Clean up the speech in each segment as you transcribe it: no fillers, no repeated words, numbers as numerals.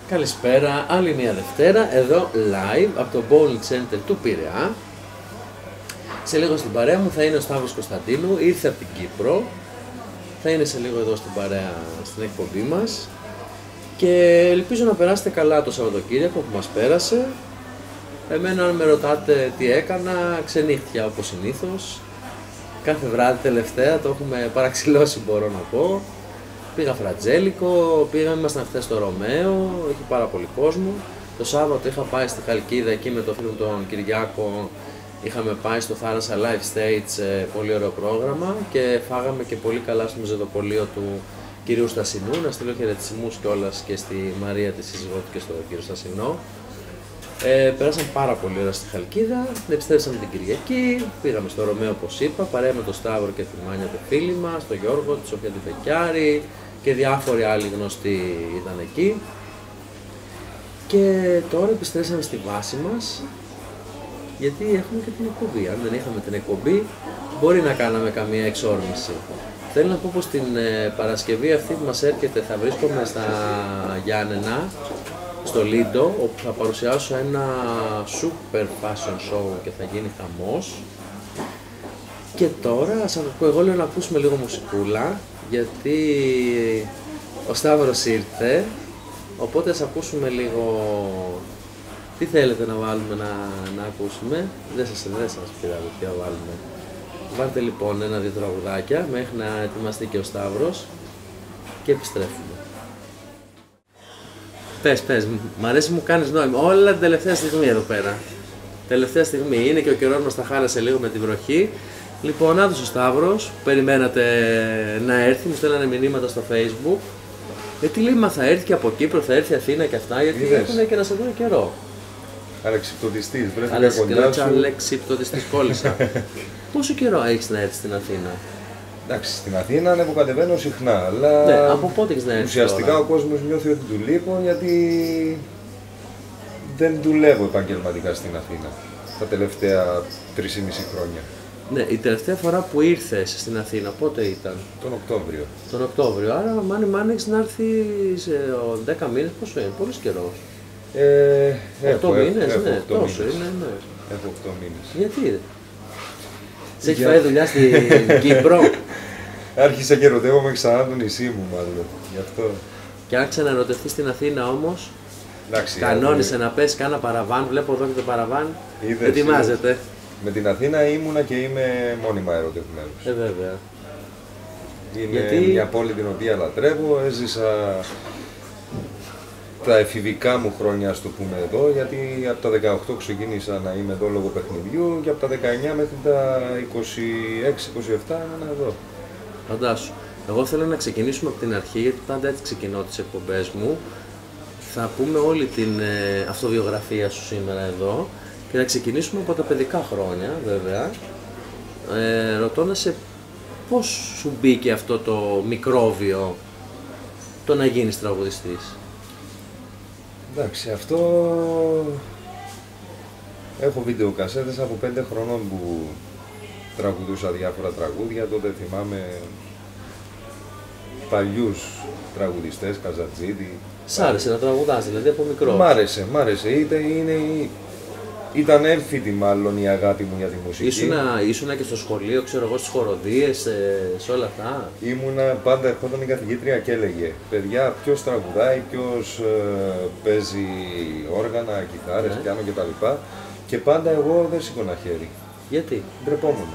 Καλησπέρα, άλλη μια Δευτέρα, εδώ live από το Bowling Center του Πειραιά. Σε λίγο στην παρέα μου θα είναι ο Σταύρος Κωνσταντίνου, ήρθε από την Κύπρο. Θα είναι σε λίγο εδώ στην παρέα, στην εκπομπή μας. Και ελπίζω να περάσετε καλά το Σαββατοκύριακο που μας πέρασε. Εμένα, αν με ρωτάτε τι έκανα, ξενύχτια όπως συνήθως. Κάθε βράδυ τελευταία το έχουμε παραξηλώσει, μπορώ να πω. Πήγα Φρατζέλικο, ήμασταν χθες στο Ρωμαίο, έχει πάρα πολύ κόσμο. Το Σάββατο είχα πάει στη Χαλκίδα εκεί με το φίλο μου τον Κυριάκο. Είχαμε πάει στο Θάλασσα Live Stage, πολύ ωραίο πρόγραμμα και φάγαμε και πολύ καλά στο μεζεδοπολείο του κυρίου Στασινού. Να στείλω χαιρετισμούς κιόλας και στη Μαρία τη σύζυγό του και στον κύριο Στασινό. Πέρασαν πάρα πολύ ώρα στη Χαλκίδα, επιστρέψαμε την Κυριακή, πήγαμε στο Ρωμαίο όπως είπα, παρέα με τον Σταύρο και τη Μάνια του φίλη μας, τον Γιώργο, τη Σοφία του Φεκιάρη και διάφοροι άλλοι γνωστοί ήταν εκεί. Και τώρα επιστρέψαμε στη βάση μας, γιατί έχουμε και την εκπομπή. Αν δεν είχαμε την εκπομπή, μπορεί να κάναμε καμία εξόρμηση. Θέλω να πω πως την Παρασκευή αυτή που μας έρχεται θα βρίσκομαι στα Γιάννενα, στο Λίντο, όπου θα παρουσιάσω ένα super fashion show και θα γίνει χαμός. Και τώρα, εγώ λέω να ακούσουμε λίγο μουσικούλα, γιατί ο Σταύρος ήρθε, οπότε ας ακούσουμε λίγο. Τι θέλετε να βάλουμε να ακούσουμε, δεν σας πειράζει τι να βάλουμε. Βάλτε λοιπόν ένα-δύο τραγουδάκια μέχρι να ετοιμαστεί και ο Σταύρος και επιστρέφουμε. Πες, μ' αρέσει, μου κάνεις νόημα. Όλα την τελευταία στιγμή εδώ πέρα. Τελευταία στιγμή είναι και ο καιρός μας τα χάλασε λίγο με τη βροχή. Λοιπόν, άδωσε ο Σταύρος, περιμένατε να έρθει, μου στέλνανε μηνύματα στο Facebook. Γιατί λέει, μα θα έρθει και από Κύπρο, θα έρθει Αθήνα και αυτά, γιατί έχουν και να σε δουν καιρό. Αλεξιπτωτιστής, βρέθηκα κοντά σου. Αλεξιπτωτιστής κόλλησα. Πόσο καιρό έχεις να έρθεις στην Αθήνα? Εντάξει, στην Αθήνα ανεβοκατεβαίνω συχνά, αλλά ναι, από πότε έχεις να έρθεις ουσιαστικά τώρα? Ο κόσμος νιώθει ότι του λείπω, γιατί δεν δουλεύω επαγγελματικά στην Αθήνα τα τελευταία 3,5 χρόνια. Ναι, η τελευταία φορά που ήρθες στην Αθήνα, πότε ήταν? Τον Οκτώβριο. Τον Οκτώβριο, άρα μάνι έχεις να έρθει σε 10 μήνες, πόσο είναι, πολύς καιρός. 8 μήνες, ναι, τόσο είναι, ναι. Έχω 8 μήνες. Γιατί? Σε έχει φάει δουλειά στην Κύπρο? Άρχισα και ερωτεύομαι ξανά το νησί μου, μάλλον, γι' αυτό. Και αν ξαναρωτευτείς στην Αθήνα όμως, εντάξει, κανόνισε να πες κάνα παραβάν, βλέπω εδώ και το παραβάν, ετοιμάζεται. Με την Αθήνα ήμουνα και είμαι μόνιμα ερωτευμένος. Βέβαια. Είναι μια πόλη την οποία λατρεύω, έζησα τα εφηβικά μου χρόνια, ας το πούμε, εδώ, γιατί από τα 18 ξεκίνησα να είμαι εδώ λόγω παιχνιδιού και από τα 19 μέχρι τα 26-27 ήμουν εδώ. Φαντάσου. Εγώ θέλω να ξεκινήσουμε από την αρχή, γιατί πάντα έτσι ξεκινώ τις εκπομπές μου. Θα πούμε όλη την αυτοβιογραφία σου σήμερα εδώ και να ξεκινήσουμε από τα παιδικά χρόνια, βέβαια, ρωτώντας σε πώς σου μπήκε αυτό το μικρόβιο το να γίνεις τραγουδιστής. Εντάξει, αυτό έχω βιντεοκασέτες από 5 χρονών που τραγουδούσα διάφορα τραγούδια. Τότε θυμάμαι παλιούς τραγουδιστές, Καζατζίδη. Σ' άρεσε να τραγουδάς, δηλαδή από μικρό? Μ' άρεσε. Ήταν έμφυτη μάλλον η αγάπη μου για τη μουσική. Ήσουνα και στο σχολείο, ξέρω εγώ, στις χοροδίες, σε όλα αυτά? Ήμουνα πάντα, ερχόταν η καθηγήτρια και έλεγε, παιδιά, ποιος τραγουδάει, ποιος παίζει όργανα, κιθάρες, πιάνο κτλ. Και πάντα εγώ δεν σήκωνα χέρι. Γιατί? Ντρεπόμουν.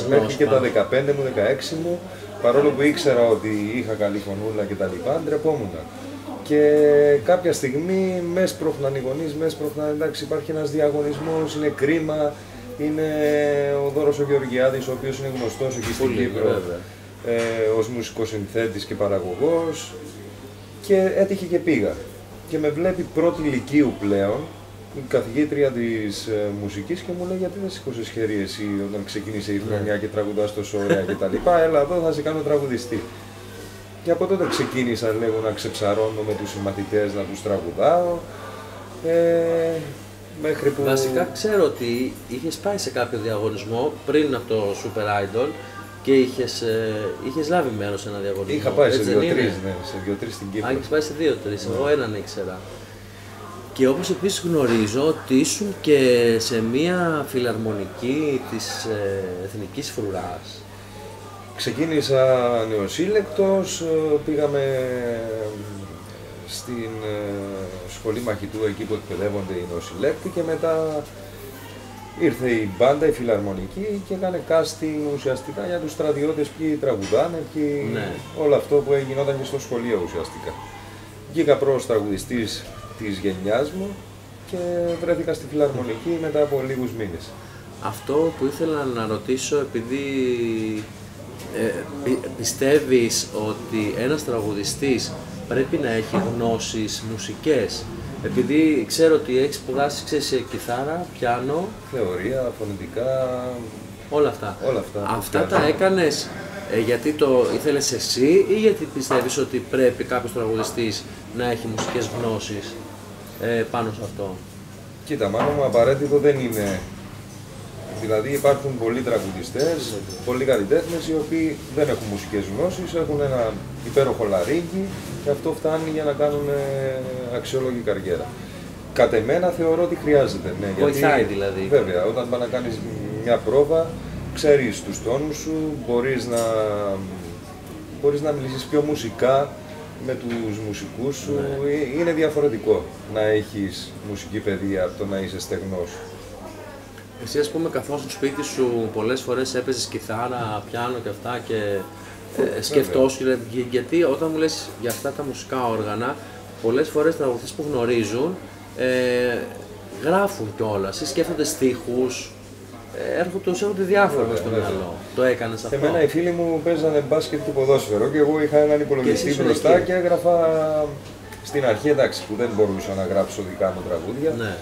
Μέχρι και τα 15 μου, 16 μου, παρόλο που ήξερα ότι είχα καλή φωνούλα κτλ, ντρεπόμουν. Και κάποια στιγμή με σπρώχναν οι γονείς, εντάξει, υπάρχει ένας διαγωνισμός, είναι κρίμα, είναι ο Δώρος ο Γεωργιάδης, ο οποίος είναι γνωστός εκεί στην Κύπρο ως μουσικοσυνθέτης και παραγωγός, και έτυχε και πήγα. Και με βλέπει πρώτη λυκείου πλέον, η καθηγήτρια της μουσικής, και μου λέει, γιατί δεν σηκώσες χέρι εσύ όταν ξεκίνησε η χρονιά και τραγουδάς τόσο ωραία κτλ. Έλα εδώ, θα σε κάνω τραγουδιστή. Και από τότε ξεκίνησα λίγο να ξεψαρώνω με τους συμμαθητές, να τους τραγουδάω, μέχρι που... Βασικά ξέρω ότι είχες πάει σε κάποιο διαγωνισμό πριν από το Super Idol Και είχες λάβει μέρος σε ένα διαγωνισμό. Είχα πάει σε 2-3, ναι, σε 2-3 στην Κύπρο. Α, είχες πάει σε 2-3, εγώ έναν ήξερα. Και όπως επίσης γνωρίζω ότι ήσουν και σε μία φιλαρμονική της Εθνικής Φρουράς. Ξεκίνησα νεοσύλλεκτος, πήγαμε στην σχολή μαχητού εκεί που εκπαιδεύονται οι νεοσυλλέκτοι και μετά ήρθε η μπάντα, η φιλαρμονική και έκανε casting ουσιαστικά για τους στρατιώτες ποιοι τραγουδάνε, Ναι. όλο αυτό που γινόταν και στο σχολείο ουσιαστικά. Βγήκα πρώτος τραγουδιστής της γενιάς μου και βρέθηκα στη φιλαρμονική μετά από λίγους μήνες. Αυτό που ήθελα να ρωτήσω, επειδή πιστεύεις ότι ένας τραγουδιστής πρέπει να έχει γνώσεις μουσικές, επειδή ξέρω ότι έχεις σπουδάσει, ξέρεις, κιθάρα, πιάνο, Θεωρία, φωνητικά, όλα αυτά. όλα αυτά. Αυτά τα έκανες γιατί το ήθελες εσύ ή γιατί πιστεύεις ότι πρέπει κάποιος τραγουδιστής να έχει μουσικές γνώσεις πάνω σε αυτό? Κοίτα, μάλλον μου απαραίτητο δεν είναι. Δηλαδή υπάρχουν πολλοί τραγουδιστές, πολλοί καλλιτέχνες οι οποίοι δεν έχουν μουσικές γνώσεις, έχουν ένα υπέροχο λαρύγγι και αυτό φτάνει για να κάνουν αξιόλογη καριέρα. Κατ' εμένα θεωρώ ότι χρειάζεται. Ναι, Βοηθάει δηλαδή. Βέβαια, όταν πας να κάνεις μια πρόβα, ξέρεις τους τόνους σου, μπορείς να μιλήσεις πιο μουσικά με τους μουσικούς σου. Ναι. Είναι διαφορετικό να έχεις μουσική παιδεία από το να είσαι στεγνός. Εσύ, ας πούμε, καθώς στο σπίτι σου πολλές φορές έπαιζες κιθάρα, πιάνο και αυτά και σκεφτόσουν, γιατί όταν μου λες για αυτά τα μουσικά όργανα, πολλές φορές τραγουδιστές που γνωρίζουν γράφουν κιόλας ή σκέφτονται στίχους, έρχονται διάφορα μες στο μυαλό. Το έκανες αυτό? Εμένα οι φίλοι μου παίζανε μπάσκετ και ποδόσφαιρο και εγώ είχα έναν υπολογιστή μπροστά και έγραφα στην αρχή, εντάξει, που δεν μπορούσα να γράψω δικά μου τραγούδια. Ναι.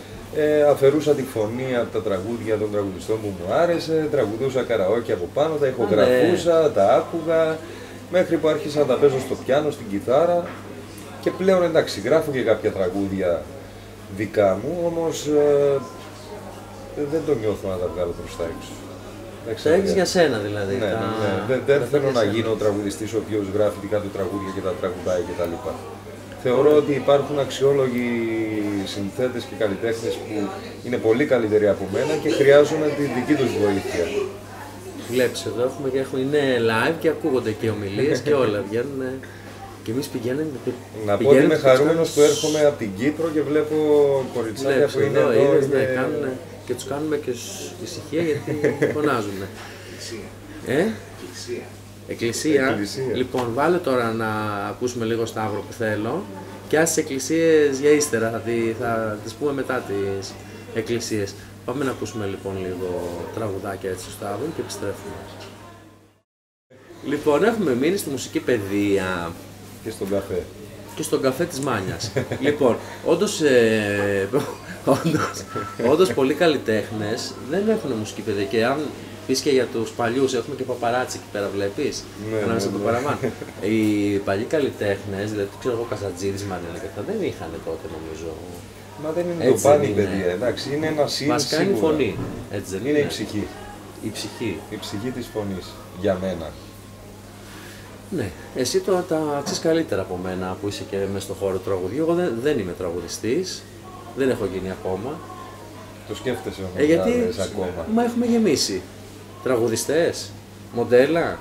Αφαιρούσα τη φωνή από τα τραγούδια των τραγουδιστών που μου άρεσε, τραγουδούσα καραόκι από πάνω, τα ηχογραφούσα, τα άκουγα, μέχρι που άρχισα να τα παίζω στο πιάνο, στην κιθάρα και πλέον εντάξει, γράφω και κάποια τραγούδια δικά μου, όμως δεν το νιώθω να τα βγάλω μπροστά έξω. Τα έχεις για σένα δηλαδή. Ναι, δεν θέλω να γίνω ο τραγουδιστής ο οποίος γράφει δικά του τραγούδια και τα τραγουδάει κτλ. Θεωρώ ότι υπάρχουν αξιόλογοι συνθέτες και καλλιτέχνες που είναι πολύ καλύτεροι από μένα και χρειάζομαι τη δική τους βοήθεια. Βλέπεις εδώ είναι live και ακούγονται και ομιλίες και όλα βγαίνουν. Και εμείς πηγαίνουμε. Να πω ότι είμαι χαρούμενος που έρχομαι από την Κύπρο και βλέπω κοριτσάκια που είναι εδώ. Και τους κάνουμε και ησυχία γιατί φωνάζουν. Εκκλησία. Λοιπόν, βάλε τώρα να ακούσουμε λίγο Σταύρο που θέλω και άσε τις εκκλησίες για ύστερα, θα τις πούμε μετά τις εκκλησίες. Πάμε να ακούσουμε λοιπόν λίγο τραγουδάκια έτσι στο Σταύρο και επιστρέφουμε. Λοιπόν, έχουμε μείνει στη μουσική παιδεία. Και στον καφέ. Και στον καφέ της Μάνιας. Λοιπόν, όντως πολλοί καλλιτέχνες δεν έχουν μουσική παιδεία και αν πεις και για τους παλιούς, έχουμε και παπαράτσι εκεί πέρα, βλέπεις, ανάμεσα από το παραμάν. Οι παλιοί καλλιτέχνες, δηλαδή ξέρω εγώ Καζατζίδης, Μαριάννα και αυτά, δεν είχαν τότε νομίζω. Μα δεν είναι το πάνι παιδεία, εντάξει, είναι ένα σύνθημα. Βασικά είναι η φωνή, έτσι δεν είναι? Η ψυχή. Η ψυχή. Η ψυχή της φωνής, για μένα. Ναι, εσύ τώρα τα ξέρεις καλύτερα από μένα που είσαι και μέσα στο χώρο του τραγουδιού. Εγώ δεν είμαι τραγουδιστής, δεν έχω γίνει ακόμα. Το σκέφτεσαι όμως γιατί ακόμα. Μα έχουμε γεμίσει τραγουδιστές, μοντέλα,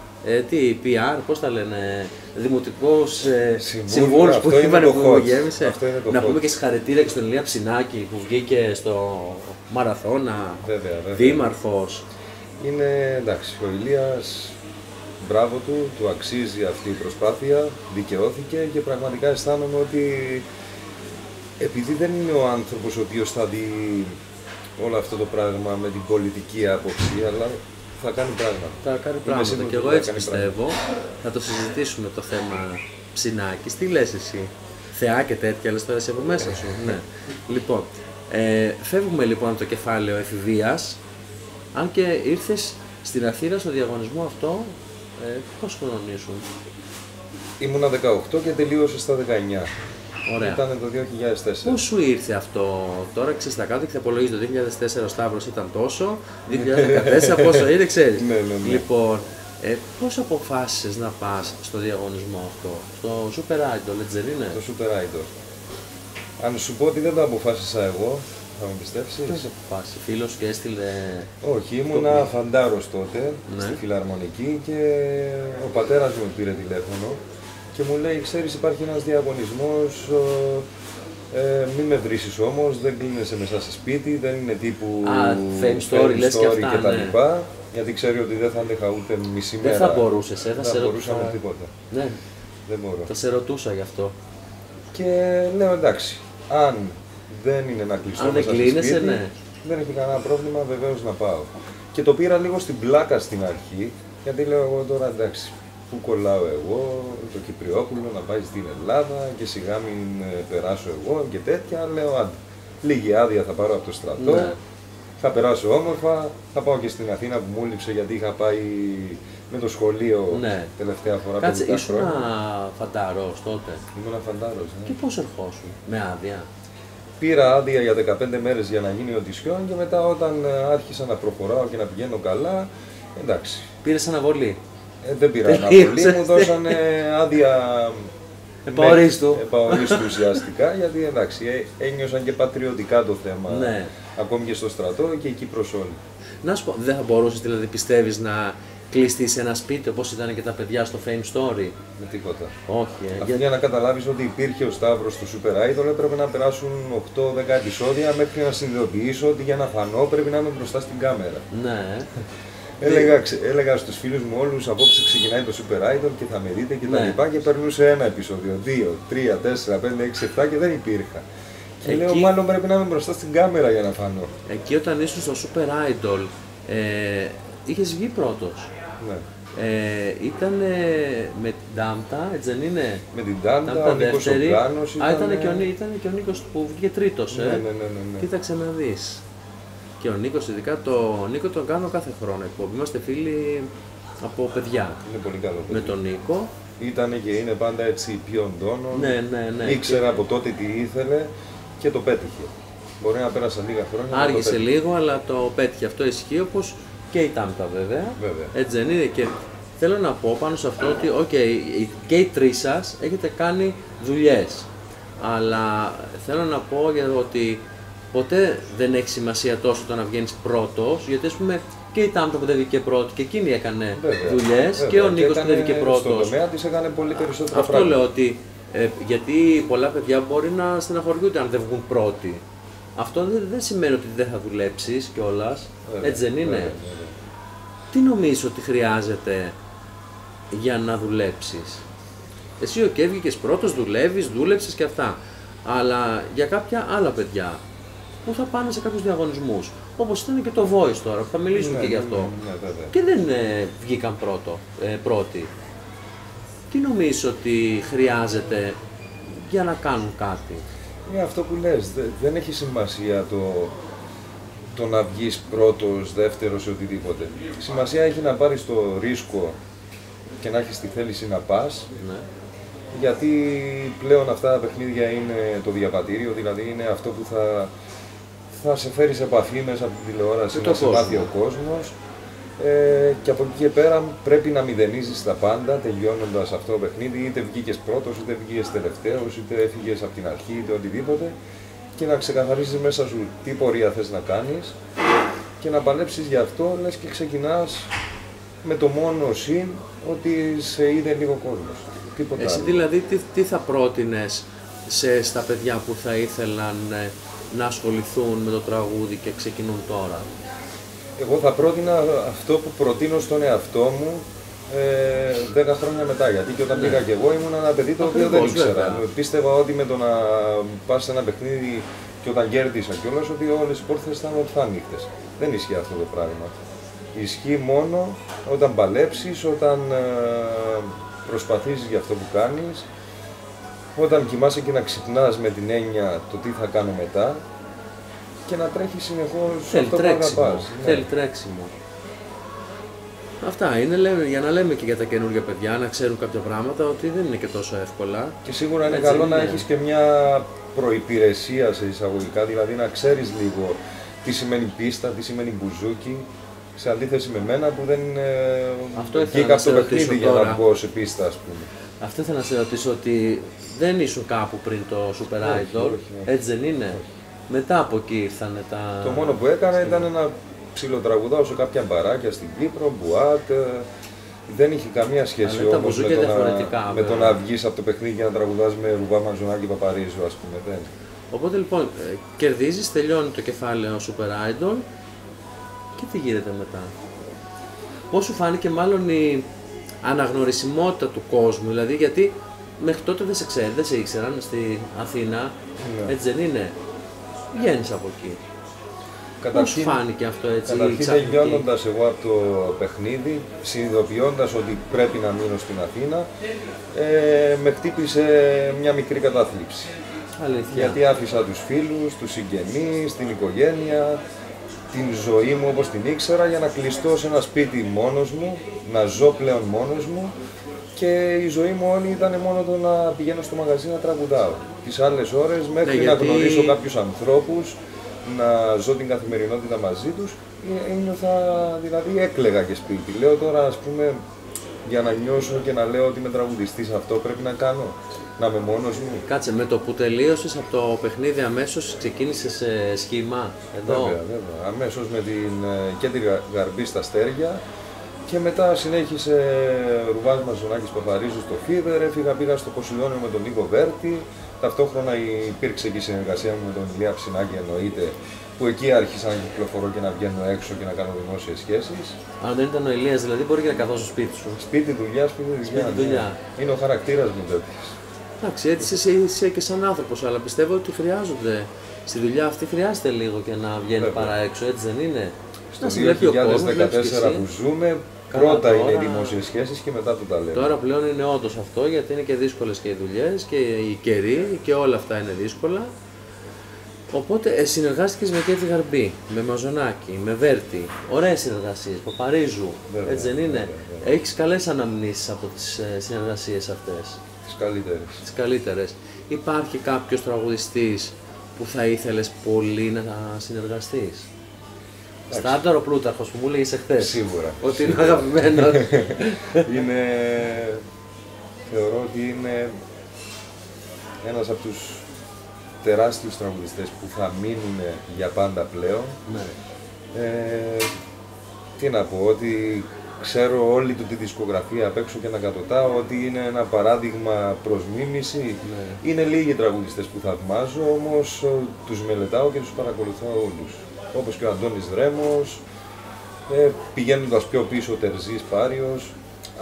PR, πώς τα λένε, δημοτικός συμβούλους που είπανε που γέμισε. Να πούμε και συγχαρητήρια και στον Ηλία Ψινάκη που βγήκε στο μαραθώνα, βέβαια. δήμαρχος. Είναι εντάξει, ο Ηλίας, μπράβο του αξίζει αυτή η προσπάθεια, δικαιώθηκε και πραγματικά αισθάνομαι ότι επειδή δεν είναι ο άνθρωπος ο οποίος θα δει όλο αυτό το πράγμα με την πολιτική άποψη, αλλά θα κάνει πράγματα. Θα κάνει πράγματα και εγώ έτσι πιστεύω. Θα το συζητήσουμε το θέμα Ψινάκης. Τι λες εσύ, θεά και τέτοια, λες τώρα εσύ από μέσα σου. Ναι. Λοιπόν, φεύγουμε λοιπόν από το κεφάλαιο εφηβείας, αν και ήρθες στην Αθήνα στο διαγωνισμό αυτό, πόσο χρονών ήσουν? Ήμουνα 18 και τελείωσε στα 19. Ωραία. Ήταν το 2004. Πώς σου ήρθε αυτό, τώρα ξέρεις τα κάτω και θα απολογίζει το 2004 ο Σταύρος ήταν τόσο, 2014 πόσο είναι, ξέρεις. Ναι. Λοιπόν, Πώς αποφάσισες να πας στο διαγωνισμό αυτό, στο Super Idol, έτσι δεν είναι? Το Super Idol. Αν σου πω ότι δεν το αποφάσισα εγώ, θα με πιστέψεις? Ποιος αποφάσισε, φίλος και έστειλε... Όχι, ήμουνα φαντάρος τότε, Ναι. στη Φιλαρμονική και ο πατέρας μου πήρε τηλέφωνο και μου λέει, ξέρεις υπάρχει ένας διαγωνισμός, μην με βρίσεις όμως, δεν κλείνεσαι μέσα σε σπίτι, δεν είναι τύπου fame story, λες και αυτά, τα ναι. λοιπά, γιατί ξέρει ότι δεν θα άντεχα ούτε μισή Δεν μέρα. θα μπορούσες, δεν σε θα μπορούσα ρωτούσα. με τίποτα. Ναι, Δεν μπορώ. θα σε ρωτούσα γι' αυτό. Και λέω εντάξει, αν δεν είναι να κλειστώ Αν δεν μέσα στο κλείνεσαι, σπίτι, ναι. δεν έχει κανένα πρόβλημα, βεβαίως να πάω. Και το πήρα λίγο στην πλάκα στην αρχή, γιατί λέω εγώ τώρα εντάξει, πού κολλάω εγώ, το Κυπριόπουλο να πάει στην Ελλάδα και σιγά μην περάσω εγώ και τέτοια. Λέω άντε, λίγη άδεια θα πάρω από το στρατό, Ναι. θα περάσω όμορφα, θα πάω και στην Αθήνα που μου λείψε γιατί είχα πάει με το σχολείο Ναι. τελευταία φορά. Κάτσε, 50 ήσουν χρόνια. φανταρός τότε. Ήμουν φαντάρος. Ναι. Και πώς ερχόσουν, με άδεια? Πήρα άδεια για 15 μέρες για να γίνει οντισιόν και μετά όταν άρχισα να προχωράω και να πηγαίνω καλά, εντάξει. Πήρες αναβολή. Δεν πήρα Τελείωσε. αναβολή, μου δώσανε άδεια Επαορίστου. επαορίστου ουσιαστικά, γιατί εντάξει, ένιωσαν και πατριωτικά το θέμα, Ναι. ακόμη και στο στρατό και η Κύπρος όλη. Να σου πω, δεν θα μπορούσες δηλαδή πιστεύεις να κλειστείς σε ένα σπίτι όπως ήταν και τα παιδιά στο Fame Story? Με τίποτα. Όχι, Αφού για να καταλάβεις ότι υπήρχε ο Σταύρος στο Super Idol έπρεπε να περάσουν 8-10 επεισόδια μέχρι να συνειδητοποιήσω ότι για να φανώ πρέπει να είμαι μπροστά στην κάμερα. Ναι. Έλεγα στους φίλους μου όλους απόψε ξεκινάει το Super Idol και θα με δείτε και τα Ναι. λοιπά και περνούσε ένα επεισόδιο, 2, 3, 4, 5, 6, 7 και δεν υπήρχα. Και Εκεί- λέω μάλλον πρέπει να είμαι μπροστά στην κάμερα για να φανώ. Εκεί όταν ήσουν στο Super Idol, είχες βγει πρώτος. Ναι. Ήταν με την Ντάμπτα, έτσι δεν είναι? Με την Τάντα, Ντάμπτα ο Νίκος δεύτερη. Ογκάνος Ήταν και ο Νίκος που βγήκε τρίτος, Ναι, ναι. Κοίταξε να δεις. Και ο Νίκος, ειδικά το Νίκο τον κάνω κάθε χρόνο εκπομπή. Είμαστε φίλοι από παιδιά. Είναι πολύ καλό Με παιδί. τον Νίκο. Ήτανε και είναι πάντα έτσι πιο ντόνων. Ναι. Ήξερα από τότε τι ήθελε και το πέτυχε. Μπορεί να πέρασαν λίγα χρόνια. αλλά το Άργησε πέτυχε. λίγο, αλλά το πέτυχε. Αυτό ισχύει όπως και η Τάμπτα βέβαια. Βέβαια. Έτσι δεν είναι? Και θέλω να πω πάνω σε αυτό ότι και οι τρεις σας έχετε κάνει δουλειές. Αλλά θέλω να πω για ότι ποτέ δεν έχει σημασία τόσο το να βγαίνεις πρώτος, γιατί ας πούμε και η Τάμπτα που δεν βγήκε πρώτη και εκείνη έκανε Βέβαια, δουλειές βέβαια. και ο Νίκος που έκανε- δεν βγήκε Στον πρώτος. τομέα της έκανε πολύ περισσότερα Αυτό πράγματα. λέω ότι γιατί πολλά παιδιά μπορεί να στεναχωριούνται αν δεν βγουν πρώτοι. Αυτό δεν σημαίνει ότι δεν θα δουλέψεις κιόλας, Βέβαια, έτσι δεν είναι? βέβαια. Τι νομίζεις ότι χρειάζεται για να δουλέψεις? Εσύ βγήκες πρώτος, δούλεψες και αυτά. Αλλά για κάποια άλλα παιδιά που θα πάνε σε κάποιους διαγωνισμούς, όπως ήταν και το Voice τώρα, που θα μιλήσουμε και γι' αυτό, Ναι, βέβαια. και δεν βγήκαν πρώτοι. Τι νομίζεις ότι χρειάζεται για να κάνουν κάτι? Είναι αυτό που λες, δεν έχει σημασία το να βγεις πρώτος, δεύτερος, οτιδήποτε. Σημασία έχει να πάρεις το ρίσκο και να έχεις τη θέληση να πας, Ναι. γιατί πλέον αυτά τα παιχνίδια είναι το διαβατήριο, δηλαδή είναι αυτό που θα σε φέρει σε επαφή μέσα από την τηλεόραση, Με να τον σε κόσμο. μάθει ο κόσμος. Και από εκεί και πέρα πρέπει να μηδενίζεις τα πάντα τελειώνοντας αυτό το παιχνίδι, είτε βγήκες πρώτος, είτε βγήκες τελευταίος, είτε έφυγες από την αρχή, είτε οτιδήποτε, και να ξεκαθαρίσεις μέσα σου τι πορεία θες να κάνεις και να παλέψεις γι' αυτό, λες και ξεκινάς με το μόνο συν ότι σε είδε λίγο κόσμος. Τίποτα Εσύ άλλο. δηλαδή τι θα πρότεινες στα παιδιά που θα ήθελαν να ασχοληθούν με το τραγούδι και ξεκινούν τώρα? Εγώ θα πρότεινα αυτό που προτείνω στον εαυτό μου 10 χρόνια μετά. Γιατί και όταν πήγα και εγώ ήμουν ένα παιδί το οποίο δεν Ακριβώς, ήξερα. βέβαια. Πίστευα ότι με το να πας σε ένα παιχνίδι και όταν κέρδισα κιόλας ότι όλες οι πόρτες ήταν ότι θα ανοιχτές. Δεν ισχύει αυτό το πράγμα. Ισχύει μόνο όταν παλέψεις, όταν προσπαθήσεις για αυτό που κάνεις, όταν κοιμάσαι και να ξυπνάς με την έννοια το τι θα κάνω μετά και να τρέχεις συνεχώς Θέλει αυτό που τρέξιμο. αγαπάς. Ναι. Θέλει τρέξιμο. Αυτά είναι για να λέμε και για τα καινούργια παιδιά, να ξέρουν κάποια πράγματα, ότι δεν είναι και τόσο εύκολα. Και σίγουρα είναι Έτσι καλό είναι. να έχεις και μια προϋπηρεσία σε εισαγωγικά, δηλαδή να ξέρεις λίγο τι σημαίνει πίστα, τι σημαίνει μπουζούκι, Σε αντίθεση με μένα που δεν Αυτό βγήκα από το ρωτήσω παιχνίδι για τώρα. να βγω σε πίστα, ας πούμε. Αυτό ήθελα να σε ρωτήσω, ότι δεν ήσουν κάπου πριν το Super Idol, όχι. έτσι δεν είναι? Μετά από εκεί ήρθαν τα... Το μόνο που έκανα ήταν να ψιλοτραγουδάω σε κάποια μπαράκια στην Κύπρο, μπουάτ. Δεν είχε καμία σχέση Αλλά τα όμως μπουζούκια διαφορετικά, με το βέβαια. να βγεις από το παιχνίδι και να τραγουδάς με Ρουβά, Μαζονάκη, Παπαρίζου, ας πούμε. Δεν. Οπότε λοιπόν, κερδίζεις, τελειώνει το κεφάλαιο Super Idol και τι γίνεται μετά? Πώς σου φάνηκε μάλλον η αναγνωρισιμότητα του κόσμου, δηλαδή γιατί μέχρι τότε δεν σε ξέρει, δεν σε ήξεραν στην Αθήνα, Ναι. έτσι δεν είναι? Βγαίνεις από εκεί. Πώς σου φάνηκε αυτό έτσι? Καταρχήν ξαφνική? τελειώνοντας εγώ από το παιχνίδι, συνειδητοποιώντας ότι πρέπει να μείνω στην Αθήνα, με χτύπησε μια μικρή κατάθλιψη. Αλήθεια. Γιατί άφησα τους φίλους, τους συγγενείς, την οικογένεια, την ζωή μου όπως την ήξερα για να κλειστώ σε ένα σπίτι μόνος μου, να ζω πλέον μόνος μου και η ζωή μου όλη ήταν μόνο το να πηγαίνω στο μαγαζί να τραγουδάω. Τις άλλες ώρες μέχρι Ναι, να γιατί... γνωρίσω κάποιους ανθρώπους, να ζω την καθημερινότητα μαζί τους, ένιωθα, δηλαδή έκλαιγα και σπίτι. Λέω τώρα ας πούμε για να νιώσω και να λέω ότι είμαι τραγουδιστής, αυτό πρέπει να κάνω, να είμαι μόνος μου. Κάτσε, με το που τελείωσες από το παιχνίδι αμέσως ξεκίνησες σχήμα εδώ? Βέβαια. Αμέσως με και την Γαρμπή στα Αστέρια και μετά συνέχισε Ρουβάς, Μαζονάκης, Παπαρίζου στο Φίβερ, πήγα στο Ποσειδόνιο με τον Νίκο Βέρτη. Ταυτόχρονα υπήρξε και η συνεργασία μου με τον Ηλία Ψινάκη, εννοείται, που εκεί άρχισα να κυκλοφορώ και να βγαίνω έξω και να κάνω δημόσιες σχέσεις. Αν δεν ήταν ο Ηλίας, δηλαδή μπορεί και να καθώ στο σπίτι σου. Σπίτι, δουλειά. δουλειά. Ναι. Είναι ο χαρακτήρας μου τέτοιος. Εντάξει, έτσι είσαι και σαν άνθρωπος, αλλά πιστεύω ότι χρειάζονται. Στη δουλειά αυτή χρειάζεται λίγο και να βγαίνει παρά έξω, έτσι δεν είναι? Στο Να σε βλέπει ο κόσμος, βλέπεις και 2014 εσύ. που ζούμε, Καλά, πρώτα τώρα... είναι οι δημόσιες σχέσεις και μετά το ταλέντο. Τώρα πλέον είναι όντως αυτό, γιατί είναι και δύσκολες και οι δουλειές και οι καιροί και όλα αυτά είναι δύσκολα. Οπότε συνεργάστηκες με Κέτη Γαρμπή, με Μαζονάκη, με Βέρτη, ωραίες συνεργασίες, Παπαρίζου, Βέβαια, έτσι δεν είναι? βέβαια. Έχεις καλές αναμνήσεις από τις συνεργασίες αυτές, Τις καλύτερες. τις καλύτερες. Υπάρχει κάποιος τραγουδιστής που θα ήθελες πολύ να συνεργαστείς? Στάνταρο Πλούταρχος που μου έλεγες εχθές. Σίγουρα. Ότι είναι αγαπημένος. Θεωρώ ότι είναι ένας από τους τεράστιους τραγουδιστές που θα μείνουν για πάντα πλέον. Ναι. Τι να πω, ότι ξέρω όλη του τη δισκογραφία απ' έξω και να κατωτάω, ότι είναι ένα παράδειγμα προς μίμηση. Ναι. Είναι λίγοι οι τραγουδιστές που θαυμάζω, όμως τους μελετάω και τους παρακολουθάω όλους. Όπως και ο Αντώνης Δρέμος, πηγαίνοντας πιο πίσω ο Τερζής Πάριος.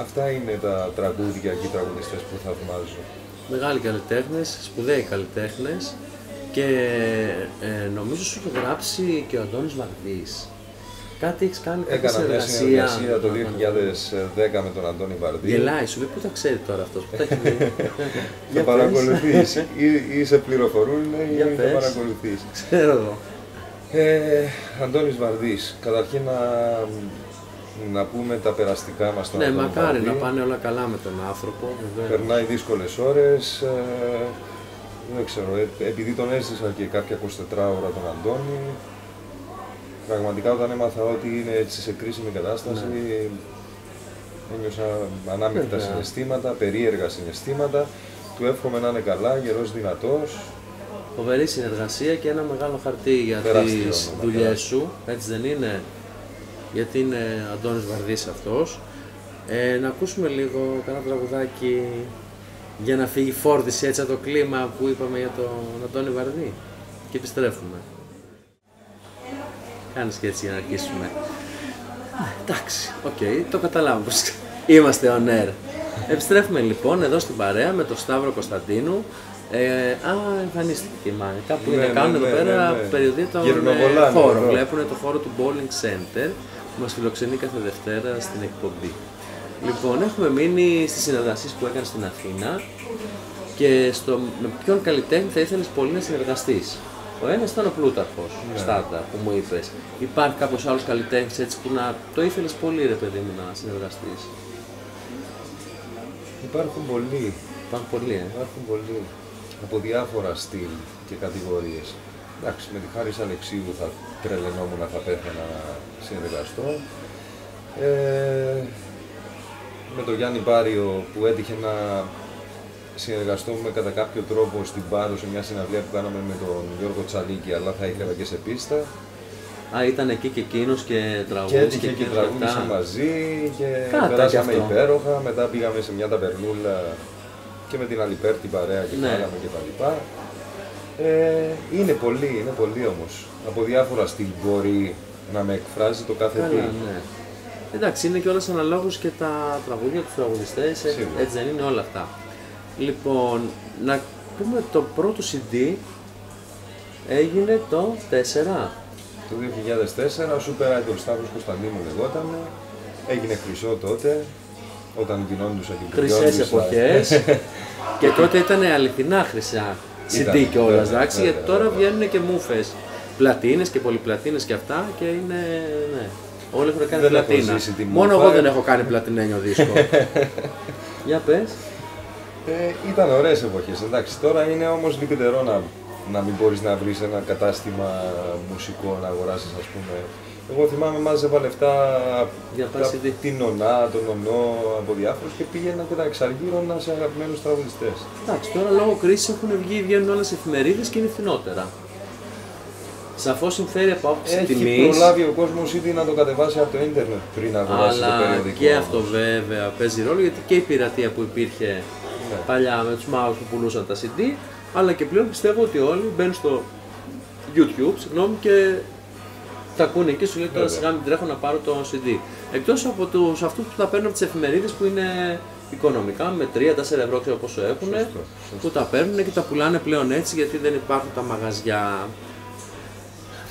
Αυτά είναι τα τραγούδια και οι τραγουδιστές που θαυμάζω. Μεγάλοι καλλιτέχνες, σπουδαίοι καλλιτέχνες και νομίζω σου είχε γράψει και ο Αντώνης Βαρδής. Κάτι έχεις κάνει, κάποια Έκανα μια συνεργασία το 2010 με τον Αντώνη Βαρδή. Γελάει, σου λέει πού τα ξέρει τώρα αυτός, πού τα έχει δει. Θα παρακολουθείς, ή σε πληροφορούν ή Για θα πες. παρακολουθείς. Ξέρω εγώ. Αντώνης Βαρδής, καταρχήν να πούμε τα περαστικά μας στον Ναι, Αντώνη μακάρι Βαρδή. να πάνε όλα καλά με τον άνθρωπο, βεβαίως. Περνάει δύσκολες ώρες, δεν ξέρω, επειδή τον έζησα και κάποια 24 ώρα τον Αντώνη, πραγματικά όταν έμαθα ότι είναι έτσι σε κρίσιμη κατάσταση, ένιωσα ανάμεικτα Βέβαια. συναισθήματα, περίεργα συναισθήματα. Του εύχομαι να είναι καλά, γερός, δυνατός. Φοβερή συνεργασία και ένα μεγάλο χαρτί για Τεράστιο τις όνομα, δουλειές τεράστιο. σου, έτσι δεν είναι? Γιατί είναι Αντώνης Βαρδής αυτός. Να ακούσουμε λίγο κανένα τραγουδάκι για να φύγει η φόρτιση έτσι από το κλίμα που είπαμε για τον Αντώνη Βαρδή και επιστρέφουμε. Κάνεις και έτσι για να αρχίσουμε. Εντάξει, οκ, το καταλάβω πως είμαστε on air. Επιστρέφουμε λοιπόν εδώ στην παρέα με τον Σταύρο Κωνσταντίνου. Εμφανίστηκε και η Μάνη. Κάπου είναι, κάνουν εδώ πέρα περιοδία των χώρων. Βλέπουν το χώρο του Bowling Center που μας φιλοξενεί κάθε Δευτέρα στην εκπομπή. Λοιπόν, έχουμε μείνει στις συνεργασίες που έκανες στην Αθήνα και με ποιον καλλιτέχνη θα ήθελες πολύ να συνεργαστείς? Ο ένας ήταν ο Πλούταρχος, στάντα, που μου είπες. Υπάρχει κάποιος άλλος καλλιτέχνης έτσι που να το ήθελες πολύ, ρε παιδί μου, να συνεργαστείς? Υπάρχουν πολλοί. Υπάρχουν πολλοί, Υπάρχουν πολλοί. Από διάφορα στυλ και κατηγορίες. Εντάξει, με τη χάρη Αλεξίου θα τρελαινόμουν, θα πέθανα να συνεργαστώ. Με τον Γιάννη Πάριο που έτυχε να συνεργαστούμε κατά κάποιο τρόπο στην Πάρο σε μια συναυλία που κάναμε με τον Γιώργο Τσαλίκη, αλλά θα ήθελα και σε πίστα. Α, ήταν εκεί και εκείνος και τραγούδισε. Και έτυχε και τραγούδισε μαζί και περάσαμε υπέροχα. Μετά πήγαμε σε μια ταβερνούλα και με την Αλιπέρ την παρέα και κάναμε και τα λοιπά. Είναι πολύ όμως. Από διάφορα στυλ μπορεί να με εκφράζει το κάθε τι. Ναι. Εντάξει, είναι και όλες αναλόγως και τα τραγούδια, τους τραγουδιστές, έτσι δεν είναι όλα αυτά. Λοιπόν, να πούμε το πρώτο CD έγινε το 4. Το 2004, ο Super Idol Σταύρος Κωνσταντίνου λεγότανε, έγινε χρυσό τότε, όταν γινόντουσαν και χρυσές εποχές και τότε ήταν αληθινά χρυσά CD κιόλας, εντάξει, γιατί τώρα βγαίνουν και μούφες, πλατίνες και πολυπλατίνες και αυτά και είναι, ναι, όλοι έχουν κάνει πλατίνα. Μόνο εγώ δεν έχω κάνει πλατινένιο δίσκο. Για πες. Ήταν ωραίες εποχές, εντάξει, τώρα είναι όμως λυπητερό να μην μπορείς να βρεις ένα κατάστημα μουσικό να αγοράσεις, ας πούμε. Εγώ θυμάμαι μάζευα λεφτά από την Νονά, τον Νονό, από διάφορους και πήγαινα και τα εξαργύρωνα σε αγαπημένους τραγουδιστές. Εντάξει, τώρα λόγω κρίσης βγαίνουν όλες οι εφημερίδες και είναι φθηνότερα. Σαφώς συμφέρει από άποψη τιμής. Έχει προλάβει ο κόσμος ήδη να το κατεβάσει από το ίντερνετ πριν αγοράσει το περιοδικό. Και αυτό βέβαια παίζει ρόλο, γιατί και η πειρατεία που υπήρχε παλιά με τους μάγους που πουλούσαν τα CD, αλλά και πλέον πιστεύω ότι όλοι μπαίνουν στο YouTube, και τα ακούνε εκεί, σου λέει τώρα σιγά μην τρέχω να πάρω το CD. Εκτός από αυτούς που τα παίρνουν από τις εφημερίδες που είναι οικονομικά, με 3-4 ευρώ ξέρω πόσο έχουν, που τα παίρνουν και τα πουλάνε πλέον έτσι γιατί δεν υπάρχουν τα μαγαζιά.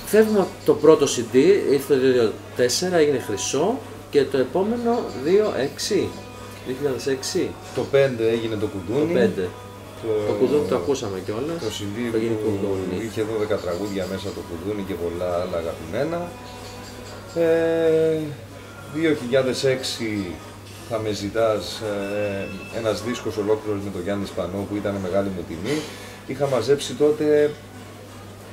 Φεύγουμε από το πρώτο CD, ήρθε το 2004, έγινε χρυσό και το επόμενο 2006. Το 5 έγινε το Κουδούνι. Το Κουδούνι το ακούσαμε κιόλας. Το CD που είχε 12 τραγούδια μέσα το Κουδούνι και πολλά άλλα αγαπημένα. 2006 θα με ζητάς ένας δίσκος ολόκληρος με τον Γιάννη Σπανό που ήταν μεγάλη μου τιμή. Είχα μαζέψει τότε